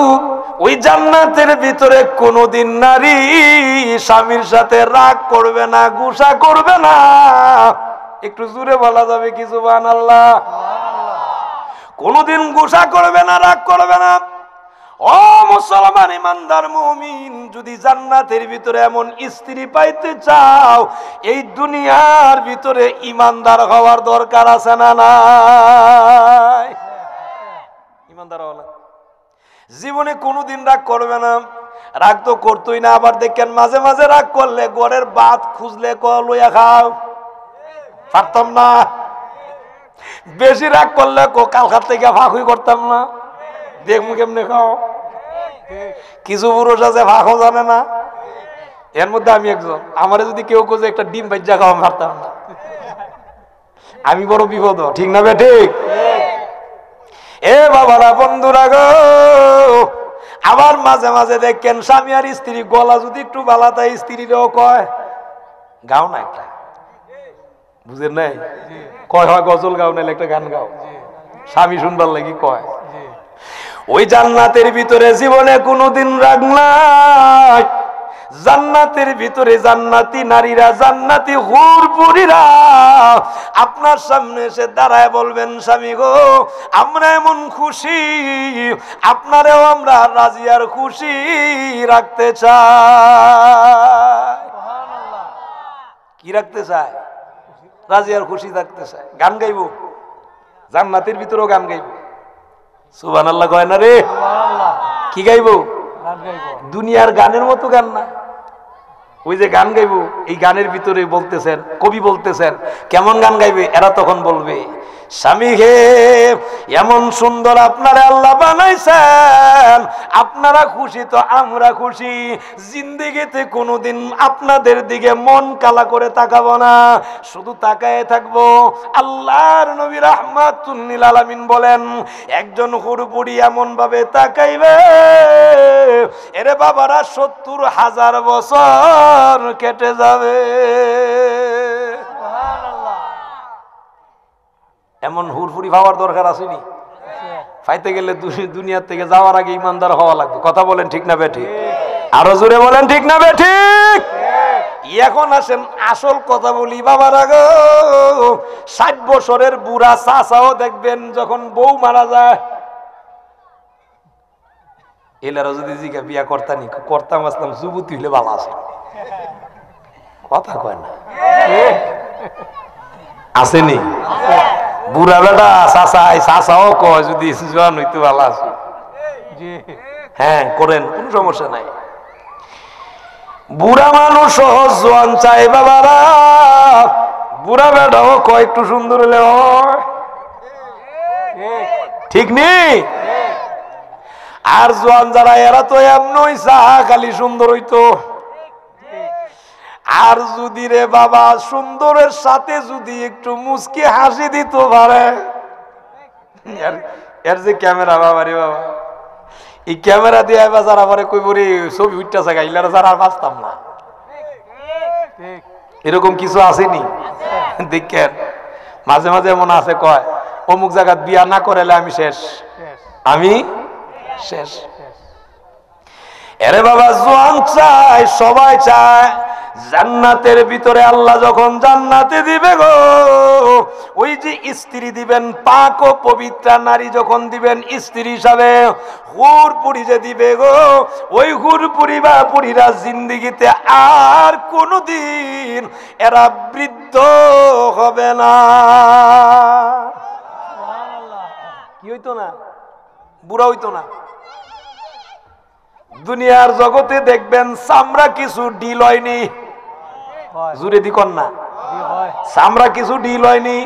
ওই জান্নাতের ভিতরে কোনদিন নারী স্বামীর সাথে রাগ করবে না, গুসা করবে না। একটু জোরে বলা যাবে কি সুবহানাল্লাহ? কোনদিন গুসা করবে না, রাগ করবে না। ও মুসলমান ইমানদার মুমিন, যদি জান্নাতের ভিতরে এমন স্ত্রী পাইতে চাও, এই দুনিয়ার ভিতরে ইমানদার হওয়ার দরকার আছে না নাই? ইমানদার হওয়া জীবনে কোনোদিন রাগ করবে না, রাগ তো করতোই না। আবার দেখেন মাঝে মাঝে রাগ করলে ঘরের ভাত খুঁজলে লইয়া খাও, পারতাম না। বেশি রাগ করলে কালকার থেকে ফাঁকুই করতাম না, দেখবো কেমনে খাও। কিছু পুরুষ আছে ফাঁকও জানে না, এর মধ্যে আমি একজন। আমারে যদি কেউ কোজে একটা ডিম ভাজ্জা খাওয়া পারতাম না, আমি বড় বিপদ, ঠিক না বে ঠিক? এ বাবারা বন্ধুরা গো, আবার মাঝে মাঝে দেখেন স্বামী আর স্ত্রী গলা যদি একটু বালা তাই স্ত্রীরাও কয় গাও না একটা, বুঝেন নাই? কয় হয় গজল গাও না একটা গান গাও, স্বামী শুনবার লাগি কয়। ওই জান্নাতের ভিতরে জীবনে কোনোদিন রাগ নাই। জান্নাতের ভিতরে জান্নাতি নারীরা, জান্নাতি হুরপুরীরা আপনার সামনে এসে দাঁড়ায় বলবেন স্বামী গো আমরা এমন খুশি, আপনারেও আমরা রাজি আর খুশি রাখতে চাই। কি রাখতে চায়? রাজি আর খুশি থাকতে চায়। গান গাইব, জান্নাতের ভিতরেও গান গাইব, সুবহানাল্লাহ কয় না রে? কি গাইব? দুনিয়ার গানের মতো গান না, ওই যে গান গাইব এই গানের ভিতরে বলতেছেন, কবি বলতেছেন কেমন গান গাইবে। এরা তখন বলবে স্বামী হে এমন সুন্দর আপনারা আল্লাহ বানাইছেন, আপনারা খুশি তো আমরা খুশি, জিন্দেগিতে কোনোদিন আপনাদের দিকে মন কালা করে তাকাবো না, শুধু তাকায় থাকবো। আল্লাহর নবী রাহমাতুল লিল আলামিন বলেন একজন হুরপুরি এমন ভাবে তাকাইবে এরে বাবারা ৭০,০০০ বছর কেটে যাবে। এমন হুরফুরি পাওয়ার দরকার আসেনি? পাইতে গেলে দুনিয়ার থেকে যাওয়ার আগে ইমানদার হওয়া লাগবে। কথা বলেন ঠিক না বেঠিক? আরো জোরে বলেন ঠিক না বেঠিক? এখন আসেন আসল কথা বলি বাবারা গো, ৬০ বছরের বুড়া চাচাও দেখবেন যখন বউ মারা যায়, এলারা যদি জিজ্ঞা বিয়া করতানি করতাম আসলাম যুবতী হইলে ভালো আছে, কথা কয় না? আসেনি? বুড়া বেটা চাচাও কয় যদি জোয়ান হইতে ভালো আছে, হ্যাঁ করেন, কোন সমস্যা নাই। বুড়া মানুষ সহজ জোয়ান চাই বাবারা, বুড়া বেটাও কয় একটু সুন্দর হলে হয়, ঠিক নেই? আর জোয়ান যারা এরা তো এমনই চাহা খালি সুন্দর হইতো। আর যদি রে বাবা সুন্দরের সাথে যদি একটু মুস্কি হাসি দিত পারে, এর যে ক্যামেরা বাবা রে বাবা, এই ক্যামেরা দিয়ে যারা পরে কই বলি ছবি উঠতেছে গাইলারা যারা আর বাঁচতাম না, এরকম কিছু আসেনি? দেখেন মাঝে মাঝে এমন আছে কয় অমুক জায়গায় বিয়া না করালে আমি শেষ, আমি শেষ। এরে বাবা জোয়ান চায়, সবাই চায় জান্নাতের ভিতরে আল্লাহ যখন জান্নাতে দিবে গো, ওই যে স্ত্রী দিবেন পাক ও পবিত্রা নারী যখন দিবেন স্ত্রী হিসাবে, হুরপুরি যে দিবে গো, ওই হুরপুরি বা পুরীরা জিন্দিগিতে আর কোনদিন এরা বৃদ্ধ হবে না। কি হইতো না? বুড়া হইতো না। দুনিয়ার জগতে দেখবেন চামড়া কিছু ডিল হয়নি, জুড়ে দি কন্যা চামড়া কিছু ডিল হয়নি,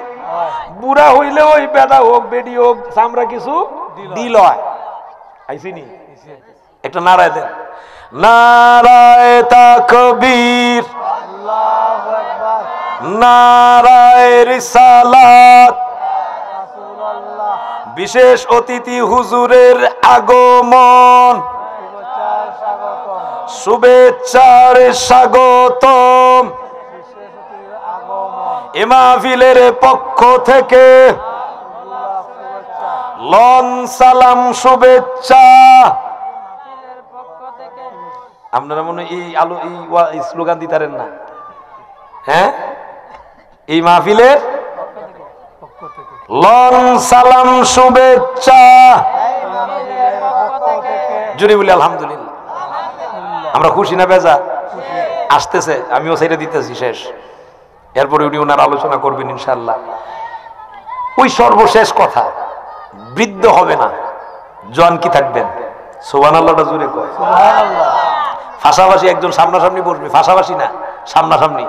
বুড়া হইলে ওই বেটা হোক বেডি হোক চামড়া কিছু ডিল হয়। আইসিনি একটা নারায় দেন, নারায় তাকবীর, নারায় রিসালাত, বিশেষ অতিথি হুজুরের আগমন, শুভেচ্ছার স্বাগতম, এ মাহফিলের পক্ষ থেকে লন সালাম শুভেচ্ছা। আপনারা মনে এই আলো এই স্লোগান দিতারেন না? হ্যাঁ, এই মাহফিলের লন সালাম শুভেচ্ছা জুড়ে বলি আলহামদুলিল্লাহ। আমরা খুশি না বেজা? আসতেছে, আমিও সেটা দিতেছি শেষ, এরপরে উনি ওনার আলোচনা করবেন ইনশাল্লাহ। ওই সর্বশেষ কথা, বৃদ্ধ হবে না, জোয়ান কি থাকবেন। সুবহানাল্লাহটা জুড়ে কয়। ফাঁসাফাঁসি একজন সামনাসামনি বসবে, ফাঁসাফাঁসি না সামনাসামনি,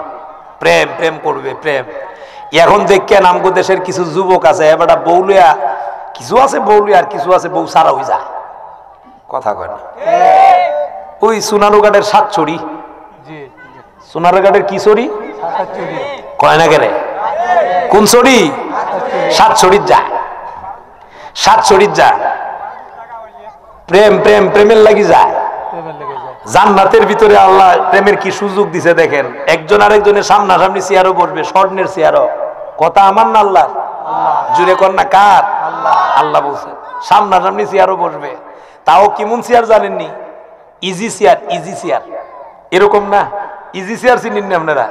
প্রেম প্রেম করবে প্রেম। এখন দেখেন আমগো দেশের কিছু যুবক আছে এবারটা বউলিয়া, কিছু আছে বউলিয়া আর কিছু আছে বউ সারা হয়ে যায়, কথা কয় না। ওই সোনারুঘাটের সাতছড়ি, সোনারুঘাটের কি ছড়ি কয় না কেরে, কোন ছড়ি? সাতছড়ির যায়, সাতছড়ির যায়, প্রেম প্রেম প্রেমের লাগি যায়। জান্নাতের ভিতরে আল্লাহ প্রেমের কি সুযোগ দিছে দেখেন, একজন আরেকজনের সামনাসামনি চেয়ারও বসবে, স্বর্ণের চেয়ারও। কথা আমার না আল্লাহ? জুড়ে কর না কার? আল্লাহ বলছে সামনাসামনি চেয়ারও বসবে। তাও কেমন চেয়ার জানেননি? ইজি চেয়ার, ইজি চেয়ার, এরকম না। ইজি চেয়ার চিনেন না আপনারা?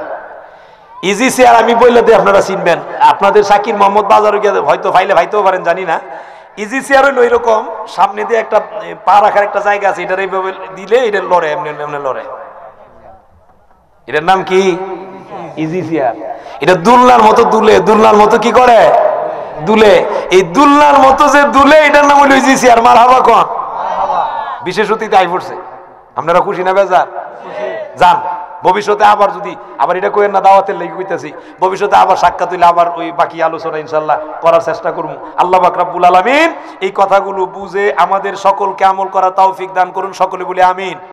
ইজি চেয়ার আমি বললে দিয়ে আপনারা চিনবেন, আপনাদের শাকির মোহাম্মদ বাজারে গিয়ে হয়তো ফাইলে ভাইতেও পারেন জানি না। ইজি চেয়ার হইলো এরকম, সামনে দিয়ে একটা পা রাখার একটা জায়গা আছে, এটার এইভাবে দিলে এটা লড়ে, এমনি এমনি লড়ে। এটার নাম কি? Easy chair. এটা দুলনার মতো দুলে, দুলনার মতো কি করে? দুলে। এই দুলনার মতো যে দুলে, এটার নাম হইলো ইজি চেয়ার। মারহাবা কোন? বিশেষ অতিথি আই পড়ছে, আপনারা খুশি না বেজার? যান, ভবিষ্যতে আবার যদি আবার এটা কইেন না দাওয়াতের লেগে কইতাছি, ভবিষ্যতে আবার সাক্ষাৎ হইলে আবার ওই বাকি আলোচনা ইনশাল্লাহ করার চেষ্টা করবো। আল্লাহ পাক রব্বুল আলামিন এই কথাগুলো বুঝে আমাদের সকলকে আমল করার তৌফিক দান করুন, সকলে বলি আমিন।